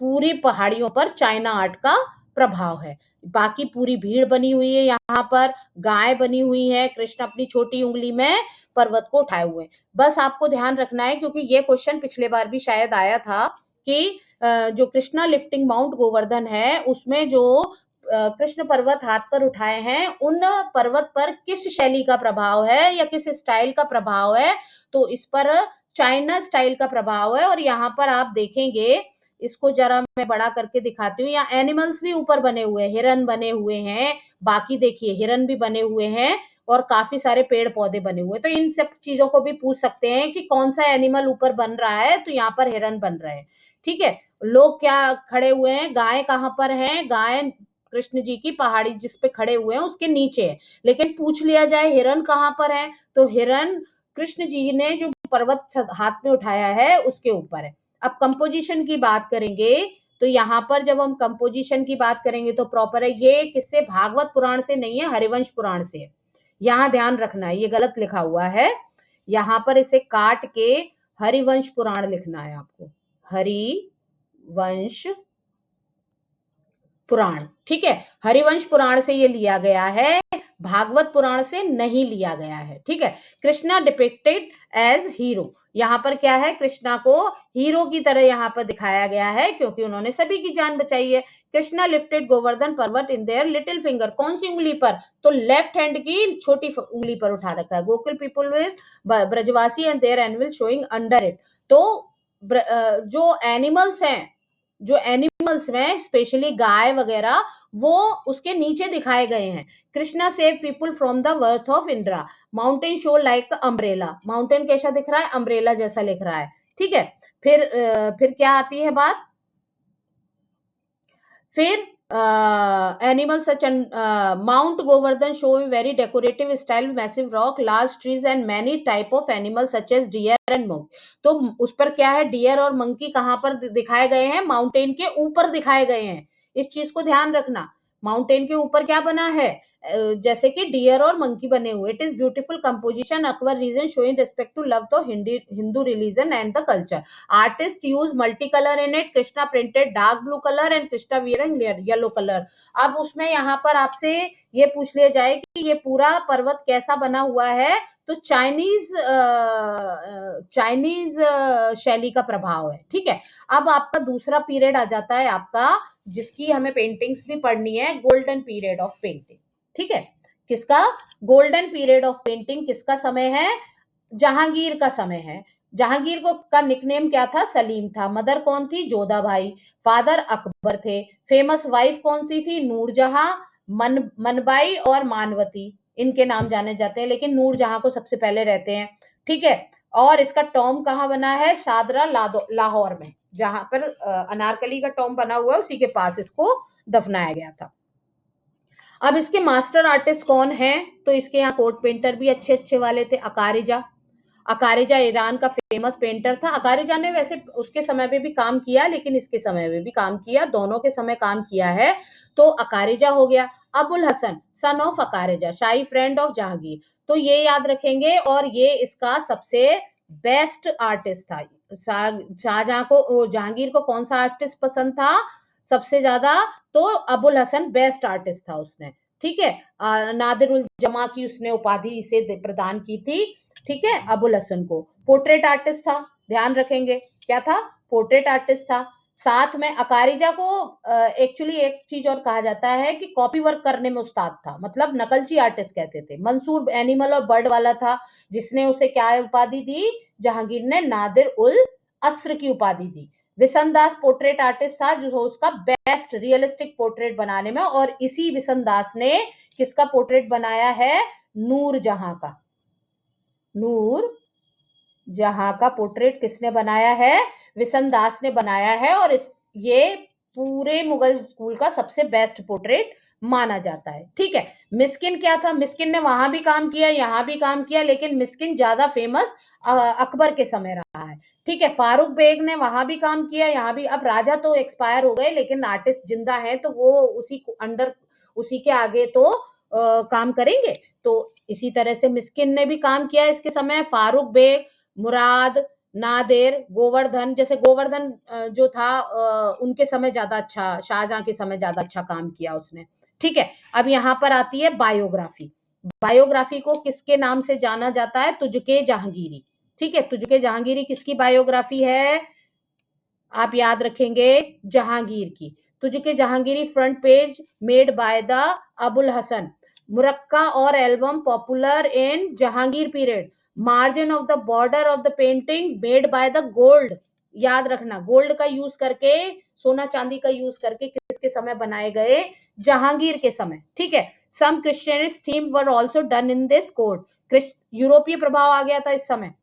पूरी पहाड़ियों पर चाइना आर्ट का प्रभाव है। बाकी पूरी भीड़ बनी हुई है, यहाँ पर गाय बनी हुई है, कृष्ण अपनी छोटी उंगली में पर्वत को उठाए हुए। बस आपको ध्यान रखना है, क्योंकि ये क्वेश्चन पिछले बार भी शायद आया था कि जो कृष्णा लिफ्टिंग माउंट गोवर्धन है उसमें जो कृष्ण पर्वत हाथ पर उठाए हैं, उन पर्वत पर किस शैली का प्रभाव है या किस स्टाइल का प्रभाव है, तो इस पर चाइना स्टाइल का प्रभाव है। और यहाँ पर आप देखेंगे, इसको जरा मैं बड़ा करके दिखाती हूँ, यहाँ एनिमल्स भी ऊपर बने हुए हैं, हिरन बने हुए हैं, बाकी देखिए हिरन भी बने हुए हैं और काफी सारे पेड़ पौधे बने हुए हैं। तो इन सब चीजों को भी पूछ सकते हैं कि कौन सा एनिमल ऊपर बन रहा है, तो यहाँ पर हिरन बन रहे हैं। ठीक है, लोग क्या खड़े हुए हैं, गाय कहाँ पर है, गाय कृष्ण जी की पहाड़ी जिस पे खड़े हुए हैं उसके नीचे है। लेकिन पूछ लिया जाए हिरन कहाँ पर है, तो हिरन कृष्ण जी ने जो पर्वत हाथ में उठाया है उसके ऊपर है। अब कंपोजिशन की बात करेंगे, तो यहाँ पर जब हम कंपोजिशन की बात करेंगे तो प्रॉपर है, ये किससे, भागवत पुराण से नहीं है, हरिवंश पुराण से है। यहाँ ध्यान रखना है, ये गलत लिखा हुआ है, यहाँ पर इसे काट के हरिवंश पुराण लिखना है आपको, हरिवंश पुराण। ठीक है, हरिवंश पुराण से ये लिया गया है, भागवत पुराण से नहीं लिया गया है। ठीक है, कृष्णा डिपिक्टेड एज हीरो, यहाँ पर क्या है, कृष्णा को हीरो की तरह यहाँ पर दिखाया गया है क्योंकि उन्होंने सभी की जान बचाई है। कृष्णा लिफ्टेड गोवर्धन पर्वत इन देयर लिटिल फिंगर, कौन सी उंगली पर, तो लेफ्ट हैंड की छोटी उंगली पर उठा रखा है। Gokul people with Brajwasi and their animal showing under it, तो जो एनिमल्स हैं, जो एनिमल्स में स्पेशली गाय वगैरह, वो उसके नीचे दिखाए गए हैं। Krishna save people from the wrath of Indira, mountain show like umbrella, mountain कैसा दिख रहा है, अम्ब्रेला जैसा लिख रहा है। ठीक है, फिर क्या आती है बात, फिर animal such mount Govardhan show very decorative style, massive rock, large trees and many type of animal such as deer and monk, तो उस पर क्या है, डियर और मंकी कहाँ पर दिखाए गए हैं, माउंटेन के ऊपर दिखाए गए हैं। इस चीज को ध्यान रखना, माउंटेन के ऊपर क्या बना है, जैसे कि डियर और मंकी बने हुए। It is beautiful composition Akbar reign showing respect to love to Hindu religion and the culture, artist use multicolor in it, Krishna printed dark blue colour and Krishna wearing yellow colour. अब उसमें यहाँ पर आपसे ये पूछ लिया जाए कि ये पूरा पर्वत कैसा बना हुआ है, तो चाइनीज शैली का प्रभाव है। ठीक है, अब आपका दूसरा पीरियड आ जाता है आपका, जिसकी हमें पेंटिंग्स भी पढ़नी है, गोल्डन पीरियड ऑफ पेंटिंग। ठीक है, किसका, गोल्डन पीरियड ऑफ पेंटिंग किसका समय है, जहांगीर का समय है। जहांगीर को का निकनेम क्या था, सलीम था। मदर कौन थी, जोधाबाई। फादर अकबर थे। फेमस वाइफ कौन सी थी, नूरजहां, मनबाई और मानवती, इनके नाम जाने जाते हैं, लेकिन नूरजहां को सबसे पहले रहते हैं। ठीक है, और इसका टॉम कहाँ बना है, शादरा लाहौर में, जहां पर अनारकली का टॉम बना हुआ है उसी के पास इसको दफनाया गया था। अब इसके मास्टर आर्टिस्ट कौन है, तो इसके यहाँ कोट पेंटर भी अच्छे अच्छे वाले थे, अकारिजा। अकारिजा ईरान का फेमस पेंटर था। अकारिजा ने वैसे उसके समय में भी काम किया, लेकिन इसके समय में भी काम किया, दोनों के समय काम किया है, तो अकारिजा हो गया। अबुल हसन सन ऑफ अकारिजा, शाही फ्रेंड ऑफ जहांगीर, तो ये याद रखेंगे। और ये इसका सबसे बेस्ट आर्टिस्ट था। शाहजहां को, जहांगीर को कौन सा आर्टिस्ट पसंद था सबसे ज्यादा, तो अबुल हसन बेस्ट आर्टिस्ट था उसने। ठीक है, नादिर उल जमा की उसने उपाधि इसे प्रदान की थी। ठीक है, अबुल हसन को। पोर्ट्रेट आर्टिस्ट था, ध्यान रखेंगे, क्या था, पोर्ट्रेट आर्टिस्ट था। साथ में अकारिजा को एक्चुअली एक चीज और कहा जाता है कि कॉपी वर्क करने में उस्ताद था, मतलब नकलची आर्टिस्ट कहते थे। मंसूर एनिमल और बर्ड वाला था, जिसने उसे क्या उपाधि दी, जहांगीर ने नादिर उल अस्र की उपाधि दी। विसन दास पोर्ट्रेट आर्टिस्ट था, जो उसका बेस्ट रियलिस्टिक पोर्ट्रेट बनाने में, और इसी विसन दास ने किसका पोर्ट्रेट बनाया है, नूर जहां का। नूर जहां का पोर्ट्रेट किसने बनाया है, विसन दास ने बनाया है, और ये पूरे मुगल स्कूल का सबसे बेस्ट पोर्ट्रेट माना जाता है। ठीक है, मिस्किन क्या था, मिस्किन ने वहां भी काम किया, यहां भी काम किया, लेकिन मिस्किन ज्यादा फेमस अकबर के समय रहा है। ठीक है, फारूक बेग ने वहां भी काम किया, यहाँ भी। अब राजा तो एक्सपायर हो गए, लेकिन आर्टिस्ट जिंदा है, तो वो उसी के आगे तो काम करेंगे। तो इसी तरह से मिस्किन ने भी काम किया इसके समय, फारूक बेग, मुराद, नादेर, गोवर्धन, जैसे गोवर्धन जो था उनके समय ज्यादा अच्छा, शाहजहां के समय ज्यादा अच्छा काम किया उसने। ठीक है, अब यहाँ पर आती है बायोग्राफी। बायोग्राफी को किसके नाम से जाना जाता है? तुझके जहांगीरी। ठीक है, तुझके जहांगीरी किसकी बायोग्राफी है? आप याद रखेंगे, जहांगीर की। Tuzuk Jahangiri front page made by the Abul Hasan, मुरक्का और album popular in Jahangir period, margin of the border of the painting made by the gold. याद रखना, गोल्ड का यूज करके, सोना चांदी का यूज करके किसके समय बनाए गए? जहांगीर के समय। ठीक है, some Christianist theme were also done in this code. यूरोपीय प्रभाव आ गया था इस समय,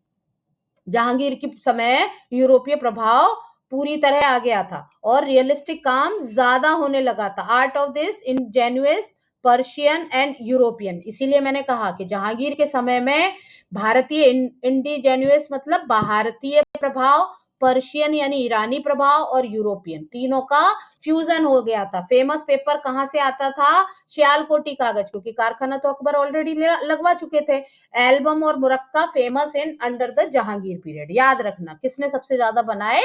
जहांगीर के समय यूरोपीय प्रभाव पूरी तरह आ गया था और रियलिस्टिक काम ज्यादा होने लगा था। Art of this ingenious Persian and European, इसीलिए मैंने कहा कि जहांगीर के समय में भारतीय, इंडिजेन्युअस मतलब भारतीय प्रभाव, पर्शियन यानी ईरानी प्रभाव और यूरोपियन, तीनों का फ्यूजन हो गया था। फेमस पेपर कहां से आता था? सियालकोटी कागज, क्योंकि कारखाना तो अकबर ऑलरेडी लगवा चुके थे। एल्बम और Murakka famous in under the Jahangir period. याद रखना, किसने सबसे ज्यादा बनाए?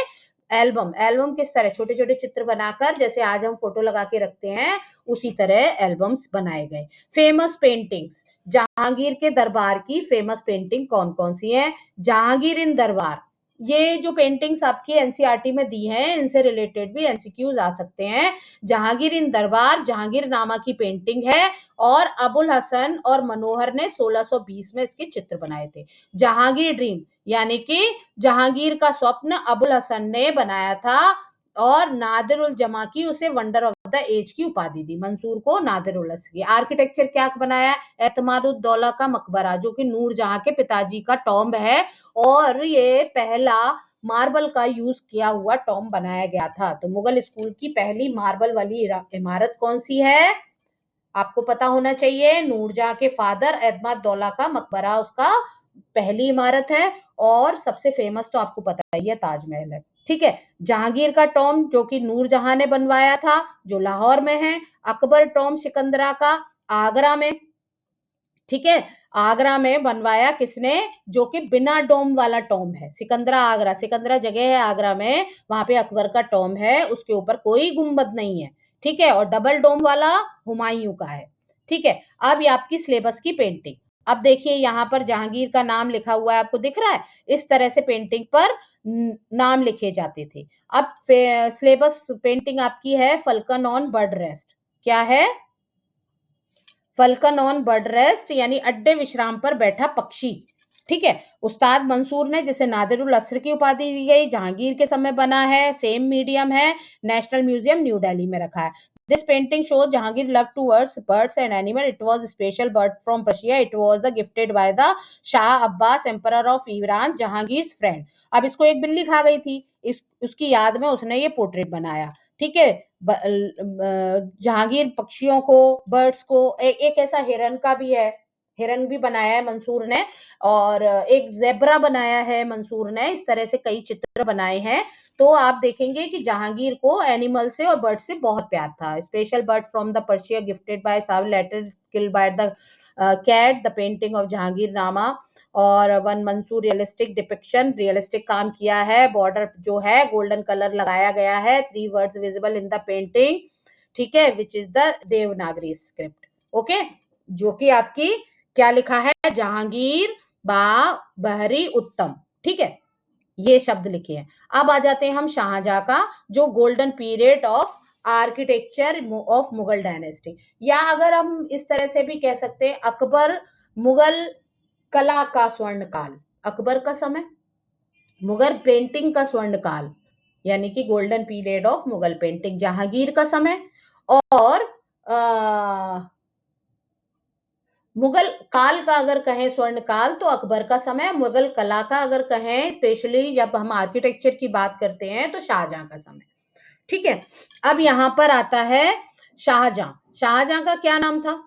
एल्बम। एल्बम किस तरह? छोटे छोटे चित्र बनाकर, जैसे आज हम फोटो लगा के रखते हैं, उसी तरह एल्बम्स बनाए गए। फेमस पेंटिंग्स, जहांगीर के दरबार की फेमस पेंटिंग कौन कौन सी है? जहांगीर इन दरबार, ये जो पेंटिंग्स आपकी एनसीईआरटी में दी हैं, इनसे रिलेटेड भी एमसीक्यूज आ सकते हैं। जहांगीर इन दरबार जहांगीर नामा की पेंटिंग है और अबुल हसन और मनोहर ने 1620 में इसके चित्र बनाए थे। जहांगीर ड्रीम यानी कि जहांगीर का स्वप्न अबुल हसन ने बनाया था और नादिर उल जमा की उसे वंडर ऑफ द एज की उपाधि दी, मंसूर को नादिर उल की। आर्किटेक्चर क्या बनाया? एतमादुद्दौला का मकबरा, जो कि नूरजहां के पिताजी का टॉम्ब है और ये पहला मार्बल का यूज किया हुआ टॉम्ब बनाया गया था। तो मुगल स्कूल की पहली मार्बल वाली इमारत कौन सी है? आपको पता होना चाहिए, नूरजहां के फादर एतमाद दौला का मकबरा उसका पहली इमारत है और सबसे फेमस तो आपको पता ही है, ताजमहल है। ठीक है, जहांगीर का टॉम जो कि नूरजहां ने बनवाया था, जो लाहौर में है। अकबर टॉम सिकंदरा का आगरा में। ठीक है, आगरा में बनवाया किसने? जो कि बिना डोम वाला टॉम है, सिकंदरा आगरा, सिकंदरा जगह है आगरा में, वहां पे अकबर का टॉम है, उसके ऊपर कोई गुंबद नहीं है। ठीक है, और डबल डोम वाला हुमायूं का है। ठीक है, अब ये आपकी सिलेबस की पेंटिंग। अब देखिए यहाँ पर जहांगीर का नाम लिखा हुआ है, आपको दिख रहा है? इस तरह से पेंटिंग पर नाम लिखे जाते थे। अब सिलेबस पेंटिंग आपकी है फल्कन ऑन बर्ड रेस्ट। क्या है? फल्कन ऑन बर्ड रेस्ट यानी अड्डे विश्राम पर बैठा पक्षी। ठीक है, उस्ताद मंसूर ने, जिसे नादिरुल असर की उपाधि दी गई, जहांगीर के समय बना है, सेम मीडियम है, नेशनल म्यूजियम न्यू दिल्ली में रखा है। This painting shows Jahangir love towards birds and animal. It was a special bird from Persia. It was the gifted by the Shah Abbas, emperor of Iran, Jahangir's friend. अब इसको एक बिल्ली खा गई थी, उसकी याद में उसने ये पोर्ट्रेट बनाया। ठीक है, जहांगीर पक्षियों को, बर्ड्स को, एक ऐसा हिरन का भी है, हिरन भी बनाया है मंसूर ने, और एक जेब्रा बनाया है मंसूर ने। इस तरह से कई चित्र बनाए हैं। तो आप देखेंगे कि जहांगीर को एनिमल से और बर्ड से बहुत प्यार था। Special bird from the Persia gifted by saw later killed by the cat, the painting of Jahangirnama और one Mansur realistic depiction, realistic काम किया है। बॉर्डर जो है गोल्डन कलर लगाया गया है। 3 words visible in the painting. ठीक है, which is the Devanagari script. Okay, जो कि आपकी क्या लिखा है? जहांगीर बा बहरी उत्तम। ठीक है, ये शब्द लिखे हैं। अब आ जाते हैं हम शाहजहां का, जो golden period of architecture of Mughal dynasty, या अगर हम इस तरह से भी कह सकते हैं अकबर मुगल कला का स्वर्ण काल। अकबर का समय, मुगल पेंटिंग का स्वर्ण काल, यानी कि golden period of Mughal painting. Jahangir का समय और मुगल काल का अगर कहें स्वर्ण काल तो अकबर का समय। मुगल कला का अगर कहें, स्पेशली जब हम आर्किटेक्चर की बात करते हैं, तो शाहजहां का समय। ठीक है, अब यहां पर आता है शाहजहां। शाहजहां का क्या नाम था?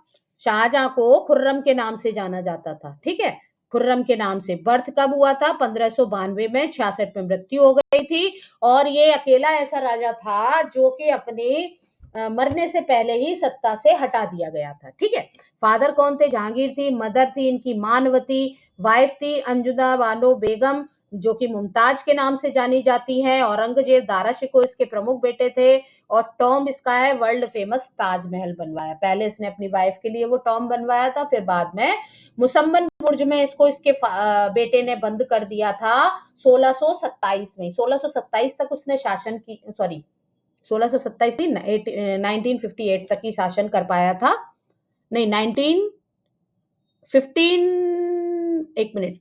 शाहजहां को खुर्रम के नाम से जाना जाता था। ठीक है, खुर्रम के नाम से। बर्थ कब हुआ था? 1592 में, 66 में मृत्यु हो गई थी। और ये अकेला ऐसा राजा था जो कि अपने मरने से पहले ही सत्ता से हटा दिया गया था। ठीक है, फादर कौन थे? जहांगीर थी। मदर थी इनकी मानवती। वाइफ थी अंजुना बानो बेगम। जो कि मुमताज के नाम से जानी जाती हैं। औरंगजेब, दारा शिकोह इसके प्रमुख बेटे थे। और टॉम इसका है वर्ल्ड फेमस ताजमहल बनवाया। पहले इसने अपनी वाइफ के लिए वो टॉम बनवाया था, फिर बाद में मुसम्मन बुर्ज में इसको इसके बेटे ने बंद कर दिया था 1627 में। 1627 तक उसने शासन की, सॉरी 1627 नहीं, 1958 तक ही शासन कर पाया था। नहीं, 1915, एक मिनट,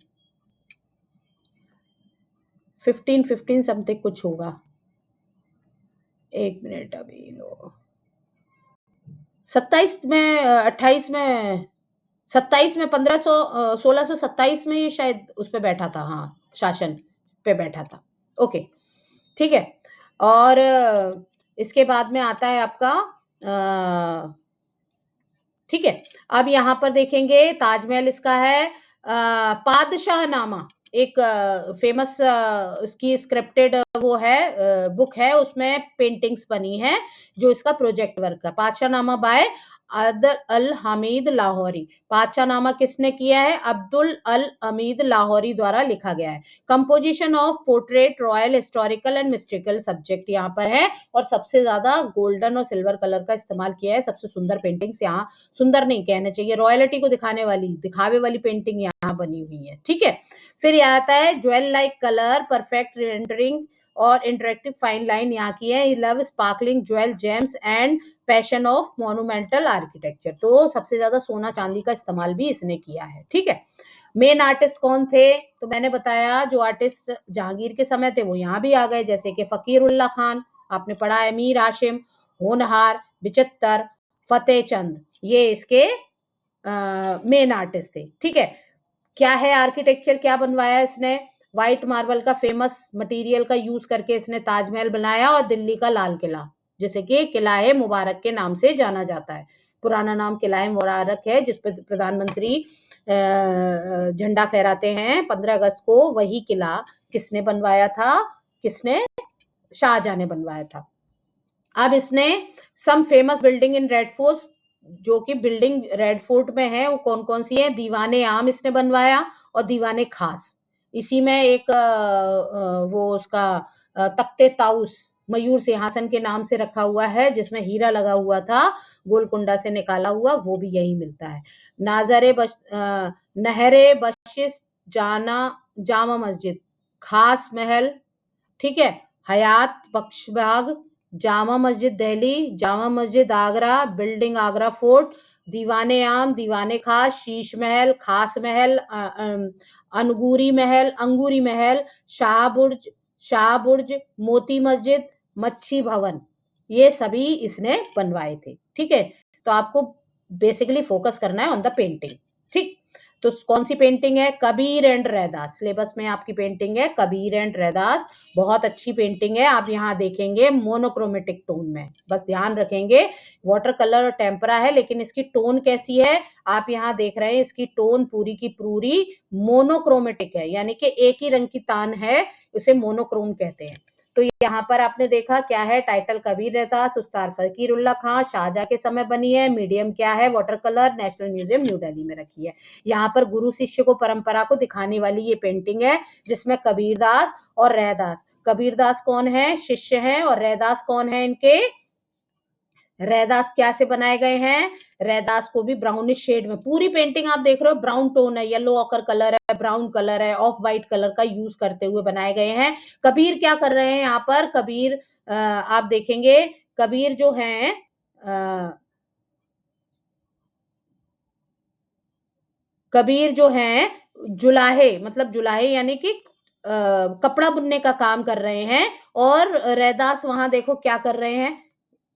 15 समथिंग कुछ होगा, एक मिनट अभी लो, 27 में 28 में 27 में 1627 में ये शायद उस पे बैठा था, हाँ शासन पे बैठा था। ओके, ठीक है। और इसके बाद में आता है आपका ठीक है। अब यहाँ पर देखेंगे ताजमहल इसका है पादशाहनामा, एक फेमस इसकी स्क्रिप्टेड वो है बुक है, उसमें पेंटिंग्स बनी है जो इसका प्रोजेक्ट वर्क है। पादशाहनामा बाय अब्दुल अल हमीद लाहौरी। पादशाहनामा किसने किया है? अब्दुल अल हमीद लाहौरी द्वारा लिखा गया है। Composition of portrait, royal, historical and mystical subject यहाँ पर है। और सबसे ज्यादा गोल्डन और सिल्वर कलर का इस्तेमाल किया है। सबसे सुंदर पेंटिंग्स यहाँ, सुंदर नहीं कहना चाहिए, रॉयल्टी को दिखाने वाली, दिखावे वाली पेंटिंग यहाँ बनी हुई है। ठीक है। फिर यहाँ आता है jewel like colour, perfect rendering और इंटरेक्टिव फाइन लाइन यहाँ की है। Love sparkling jewel James and passion of monumental architecture. तो सबसे ज्यादा सोना चांदी का इस्तेमाल भी इसने किया है। ठीक है। मेन आर्टिस्ट कौन थे? तो मैंने बताया जो आर्टिस्ट जहांगीर के समय थे वो यहाँ भी आ गए, जैसे कि फकीरुल्लाह खान, आपने पढ़ा है, मीर हाशिम, होनहार, बिचत्तर, फतेह चंद, ये इसके मेन आर्टिस्ट थे। ठीक है। क्या है आर्किटेक्चर, क्या बनवाया इसने? व्हाइट मार्बल का फेमस मटेरियल का यूज करके इसने ताजमहल बनाया, और दिल्ली का लाल किला, जैसे कि किला ए मुबारक के नाम से जाना जाता है। पुराना नाम किला ए मुबारक है, जिस पर प्रधानमंत्री झंडा फहराते हैं 15 अगस्त को। वही किला किसने बनवाया था? किसने? शाहजहां ने बनवाया था। अब इसने some famous building in Red Fort, जो कि बिल्डिंग रेड फोर्ट में है, वो कौन कौन सी है? दीवाने आम इसने बनवाया, और दीवाने खास। इसी में एक वो उसका तख्ते ताउस, मयूर सिंहासन के नाम से रखा हुआ है, जिसमें हीरा लगा हुआ था, गोलकुंडा से निकाला हुआ, वो भी यही मिलता है। नहरे बख्शिश जाना जामा मस्जिद, खास महल, ठीक है, हयात बख्शबाग, जामा मस्जिद दिल्ली, जामा मस्जिद आगरा, बिल्डिंग आगरा फोर्ट, दीवाने आम, दीवाने खास, शीश महल, खास महल, अंगूरी महल, शाह बुर्ज, मोती मस्जिद, मच्छी भवन, ये सभी इसने बनवाए थे। ठीक है। तो आपको बेसिकली फोकस करना है ऑन द पेंटिंग। ठीक। तो कौन सी पेंटिंग है? कबीर एंड रैदास, सिलेबस में आपकी पेंटिंग है कबीर एंड रैदास। बहुत अच्छी पेंटिंग है। आप यहाँ देखेंगे मोनोक्रोमेटिक टोन में, बस ध्यान रखेंगे, वाटर कलर और टेम्परा है, लेकिन इसकी टोन कैसी है? आप यहाँ देख रहे हैं, इसकी टोन पूरी की पूरी मोनोक्रोमेटिक है, यानी कि एक ही रंग की तान है, उसे मोनोक्रोम कहते हैं। तो यहाँ पर आपने देखा क्या है? टाइटल कबीर रैदास, उस्ताद फकीरुल्लाह खां, शाहजहां के समय बनी है। मीडियम क्या है? Water colour, national museum new Delhi में रखी है। यहाँ पर गुरु शिष्य को परंपरा को दिखाने वाली ये पेंटिंग है, जिसमें कबीरदास और रैदास, कबीरदास कौन है? शिष्य हैं, और रैदास कौन है इनके? रैदास क्या से बनाए गए हैं? रैदास को भी ब्राउनिश शेड में, पूरी पेंटिंग आप देख रहे हो ब्राउन टोन है, येलो ऑकर कलर है, ब्राउन कलर है, ऑफ व्हाइट कलर का यूज करते हुए बनाए गए हैं। कबीर क्या कर रहे हैं यहाँ पर? कबीर आप देखेंगे, कबीर जो है कबीर जो है जुलाहे, मतलब जुलाहे यानी कि कपड़ा बुनने का काम कर रहे हैं, और रैदास वहां देखो क्या कर रहे हैं,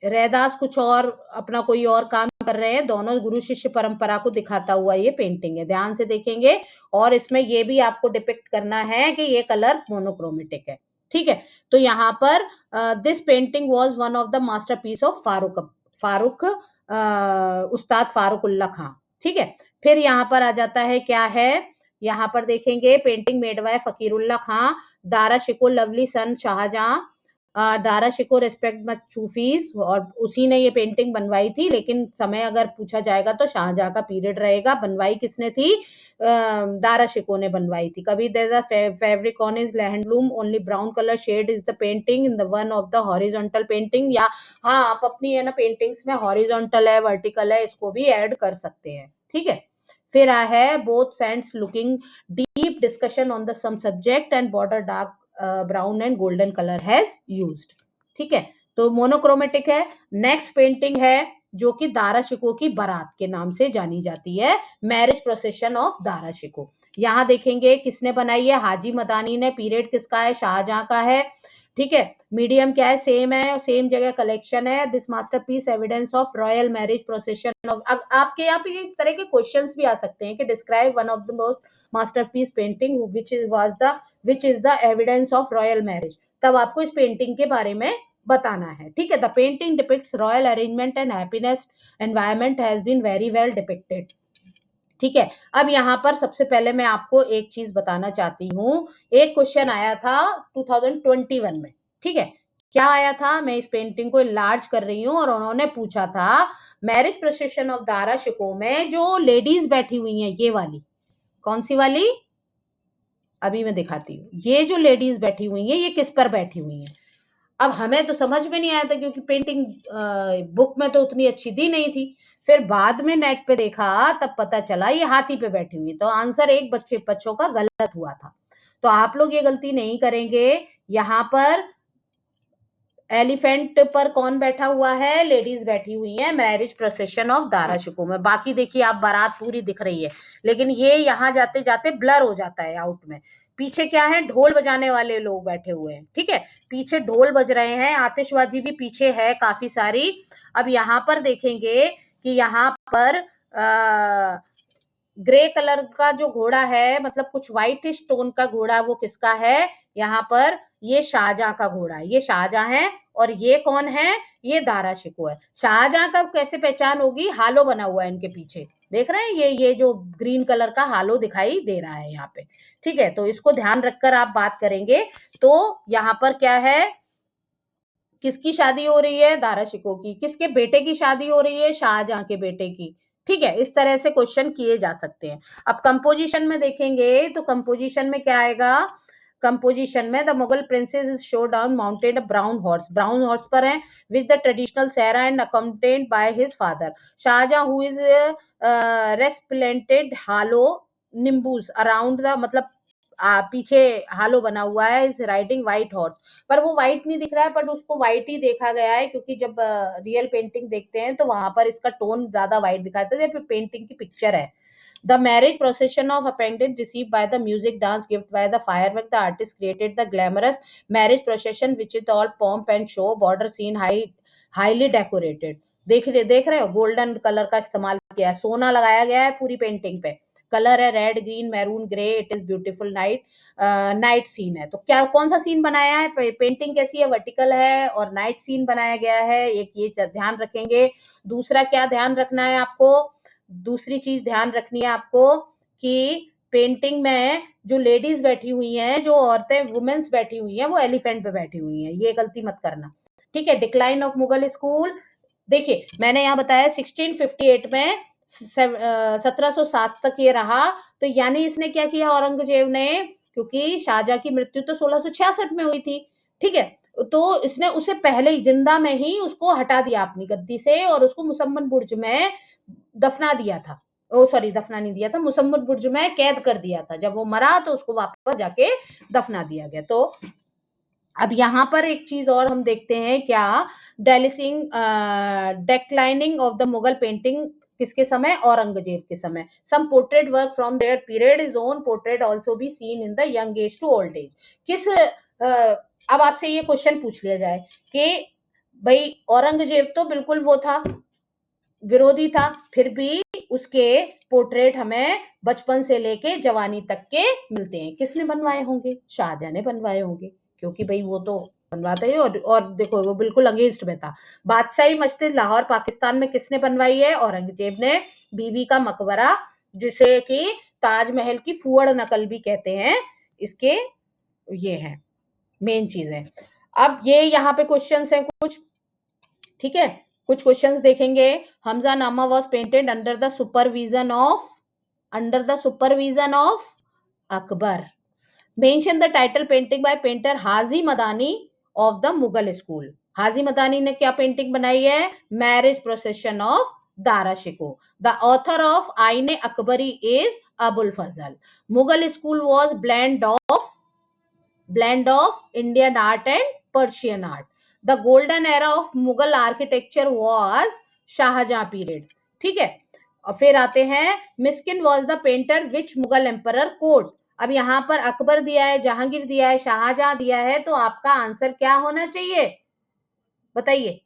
रैदास कुछ और अपना कोई और काम कर रहे हैं। दोनों गुरु शिष्य परंपरा को दिखाता हुआ ये पेंटिंग है, ध्यान से देखेंगे। और इसमें ये भी आपको डिपिक्ट करना है कि ये कलर मोनोक्रोमेटिक है। ठीक है। तो यहाँ पर this painting was one of the masterpiece of Farooq उस्ताद फारूकुल्लाह खां। ठीक है। फिर यहाँ पर आ जाता है, क्या है यहाँ पर देखेंगे, painting made by Faqirullah Khan, Dara Shikoh lovely son Shahjahan, Dara Shikoh respect much Sufis, और उसी ने ये पेंटिंग बनवाई थी, लेकिन समय अगर पूछा जाएगा तो शाहजहां का पीरियड रहेगा। बनवाई किसने थी? दारा शिकोह ने बनवाई थी। कभी there a fabric on is handloom, only brown colour shade is the painting in the one of the horizontal painting. या हाँ, आप अपनी है ना पेंटिंग्स में हॉरिजॉन्टल है, वर्टिकल है, इसको भी ऐड कर सकते हैं। ठीक है। फिर है both saints looking deep discussion on the some subject and border dark brown and golden colour has used. ठीक है, तो मोनोक्रोमेटिक है। नेक्स्ट पेंटिंग है जो कि दारा शिकोह की बारात के नाम से जानी जाती है, marriage procession of Dara Shikoh. यहां देखेंगे किसने बनाई है? हाजी मदानी ने। पीरियड किसका है? शाहजहां का है। ठीक है। मीडियम क्या है? सेम है, सेम जगह कलेक्शन है। This masterpiece evidence of royal marriage procession of. आपके यहाँ पे इस तरह के क्वेश्चंस भी आ सकते हैं कि describe one of the most masterpiece painting which is the evidence of royal marriage. तब आपको इस पेंटिंग के बारे में बताना है। ठीक है। The painting depicts royal arrangement and happiness environment has been very well depicted. ठीक है। अब यहाँ पर सबसे पहले मैं आपको एक चीज बताना चाहती हूँ। एक क्वेश्चन आया था 2021 में। ठीक है। क्या आया था? मैं इस पेंटिंग को लार्ज कर रही हूँ, और उन्होंने पूछा था marriage procession of Dara Shikoh में जो लेडीज बैठी हुई हैं, ये वाली कौन सी वाली? अभी मैं दिखाती हूँ। ये जो लेडीज बैठी हुई हैं, ये किस पर बैठी हुई हैं? अब हमें तो समझ में नहीं आया था, क्योंकि पेंटिंग बुक में तो उतनी अच्छी दी नहीं थी। फिर बाद में नेट पे देखा, तब पता चला ये हाथी पे बैठी हुई। तो आंसर एक बच्चों का गलत हुआ था। तो आप लोग ये गलती नहीं करेंगे। यहाँ पर एलिफेंट पर कौन बैठा हुआ है? लेडीज बैठी हुई हैं marriage procession of Dara Shikoh में। बाकी देखिए आप बारात पूरी दिख रही है, लेकिन ये यहाँ जाते जाते ब्लर हो जाता है आउट में। पीछे क्या है? ढोल बजाने वाले लोग बैठे हुए हैं। ठीक है। पीछे ढोल बज रहे हैं, आतिशबाजी भी पीछे है काफी सारी। अब यहाँ पर देखेंगे कि यहाँ पर ग्रे कलर का जो घोड़ा है, मतलब कुछ व्हाइट टोन का घोड़ा, वो किसका है? यहाँ पर ये शाहजहां का घोड़ा है। ये शाहजहां है, और ये कौन है? ये दारा शिकोह है। शाहजहां का कैसे पहचान होगी? हालो बना हुआ है इनके पीछे, देख रहे हैं? ये जो ग्रीन कलर का हालो दिखाई दे रहा है यहाँ पे। ठीक है। तो इसको ध्यान रखकर आप बात करेंगे। तो यहाँ पर क्या है? किसकी शादी हो रही है? दारा शिकोह की। किसके बेटे की शादी हो रही है? शाहजहां के बेटे की। ठीक है। इस तरह से क्वेश्चन किए जा सकते हैं। अब कंपोजिशन में देखेंगे तो कंपोजिशन में क्या आएगा? कंपोजिशन में the Mughal princes is show down mounted brown horse. Brown horse पर है with the traditional sehra and accompanied by his father. Shahjahan who is resplendent halo nimbus around the, मतलब पीछे हालो बना हुआ है, इज राइडिंग व्हाइट हॉर्स। पर वो व्हाइट नहीं दिख रहा है, बट उसको व्हाइट ही देखा गया है, क्योंकि जब रियल पेंटिंग देखते हैं तो वहां पर इसका टोन ज्यादा व्हाइट दिखाता है, जब पेंटिंग की पिक्चर है। The marriage procession of appendage received by the music dance gift by the firework, the artist created the glamorous marriage procession which is all pomp and show, border scene highly decorated। देख रहे हो? Golden colour का इस्तेमाल किया है, सोना लगाया गया है पूरी पेंटिंग पे। कलर है red, green, maroon, grey. It is beautiful night. Night scene है। तो क्या कौन सा सीन बनाया है? पेंटिंग कैसी है? वर्टिकल है, और नाइट सीन बनाया गया है। एक ये ध्यान रखेंगे। दूसरा क्या ध्यान रखना है आपको? दूसरी चीज ध्यान रखनी है आपको कि पेंटिंग में जो लेडीज बैठी हुई हैं, जो औरतें वुमेन्स बैठी हुई हैं, वो एलिफेंट पे बैठी हुई हैं। ये गलती मत करना। ठीक है। Decline of Mughal school. देखिए मैंने यहाँ बताया 1658 में 1707 तक ये रहा। तो यानी इसने क्या किया औरंगजेब ने? क्योंकि शाहजहां की मृत्यु तो 1666 में हुई थी। ठीक है। तो इसने उसे पहले ही जिंदा में ही उसको हटा दिया अपनी गद्दी से, और उसको मुसम्मन बुर्ज में दफना दिया था। ओ सॉरी, दफना नहीं दिया था, मुसम्मत बुर्ज में कैद कर दिया था। जब वो मरा तो उसको वापस जाके दफना दिया गया। तो अब यहाँ पर एक चीज और हम देखते हैं क्या? Declining declining of the Mughal painting किसके समय? औरंगजेब के समय। Some portrait work from their period is own portrait also be seen in the young age to old age. किस अब आपसे ये क्वेश्चन पूछ लिया जाए कि भाई औरंगजेब तो बिल्कुल वो था, विरोधी था, फिर भी उसके पोर्ट्रेट हमें बचपन से लेके जवानी तक के मिलते हैं। किसने बनवाए होंगे? शाहजहां ने बनवाए होंगे, क्योंकि भाई वो तो बनवाता ही। और देखो वो बिल्कुल अगेंस्ट में था। बादशाही मस्जिद लाहौर पाकिस्तान में किसने बनवाई है? औरंगजेब ने। बीबी का मकबरा, जिसे कि ताजमहल की फुअड़ नकल भी कहते हैं, इसके ये है मेन चीज है। अब ये यहाँ पे क्वेश्चंस हैं कुछ, ठीक है, कुछ क्वेश्चंस देखेंगे। Hamzanama was painted under the supervision of Akbar. Mention the title painting by painter Haji Madani of the Mughal school. Haji Madani ने क्या पेंटिंग बनाई है? Marriage procession of Dara Shikoh. The author of Ain Akbari is Abul Fazl. Mughal school was blend of Indian art and Persian art. The golden era of Mughal architecture was Shahjahan period. ठीक है, और फिर आते हैं Miskin was the painter which Mughal emperor court. अब यहाँ पर अकबर दिया है, जहांगीर दिया है, शाहजहां दिया है, तो आपका आंसर क्या होना चाहिए बताइए?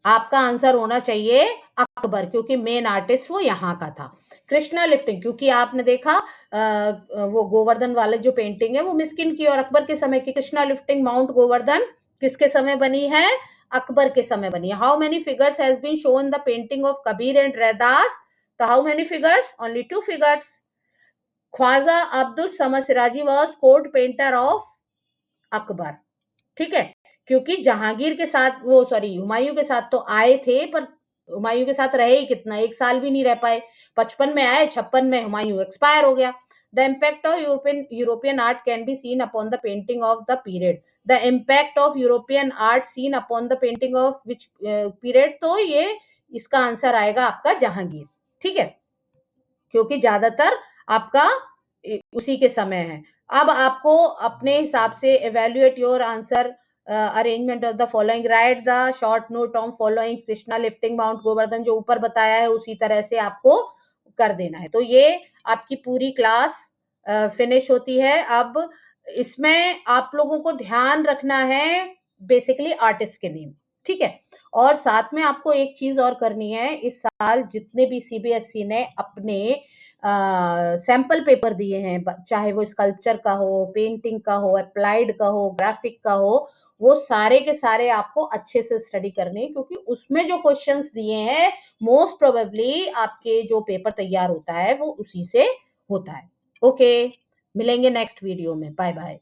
आपका आंसर होना चाहिए अकबर, क्योंकि मेन आर्टिस्ट वो यहाँ का था। कृष्णा लिफ्टिंग, क्योंकि आपने देखा वो गोवर्धन वाले जो पेंटिंग है वो मिस्किन की और अकबर के समय की। कृष्णा लिफ्टिंग माउंट गोवर्धन किसके समय बनी है? अकबर के समय बनी है। How many figures has been shown the painting of Kabir and Raidas? तो how many figures? Only 2 figures. Khwaja Abdul Samad Shirazi was court painter of Akbar, ठीक है, क्योंकि जहांगीर के साथ वो सॉरी हुमायूं के साथ तो आए थे, पर हुमायूं के साथ रहे ही कितना, 1 साल भी नहीं रह पाए। 55 में आए, 56 में हुमायूं एक्सपायर हो गया। The impact of European art can be seen upon the painting of the period. The impact of European art seen upon the painting of which period? तो ये इसका आंसर आएगा आपका जहांगीर, ठीक है, क्योंकि ज्यादातर आपका उसी के समय है। अब आपको अपने हिसाब से evaluate your answer arrangement of the following, write the short note on following Krishna lifting mount Govardhan, जो ऊपर बताया है उसी तरह से आपको कर देना है। तो ये आपकी पूरी क्लास फिनिश होती है। अब इसमें आप लोगों को ध्यान रखना है बेसिकली आर्टिस्ट के नेम, ठीक है, और साथ में आपको एक चीज और करनी है। इस साल जितने भी सीबीएसई ने अपने सैंपल पेपर दिए हैं, चाहे वो स्कल्पचर का हो, पेंटिंग का हो, अप्लाइड का हो, ग्राफिक का हो, वो सारे के सारे आपको अच्छे से स्टडी करने, क्योंकि उसमें जो क्वेश्चंस दिए हैं मोस्ट प्रोबेबली आपके जो पेपर तैयार होता है वो उसी से होता है। ओके, मिलेंगे नेक्स्ट वीडियो में। Bye bye.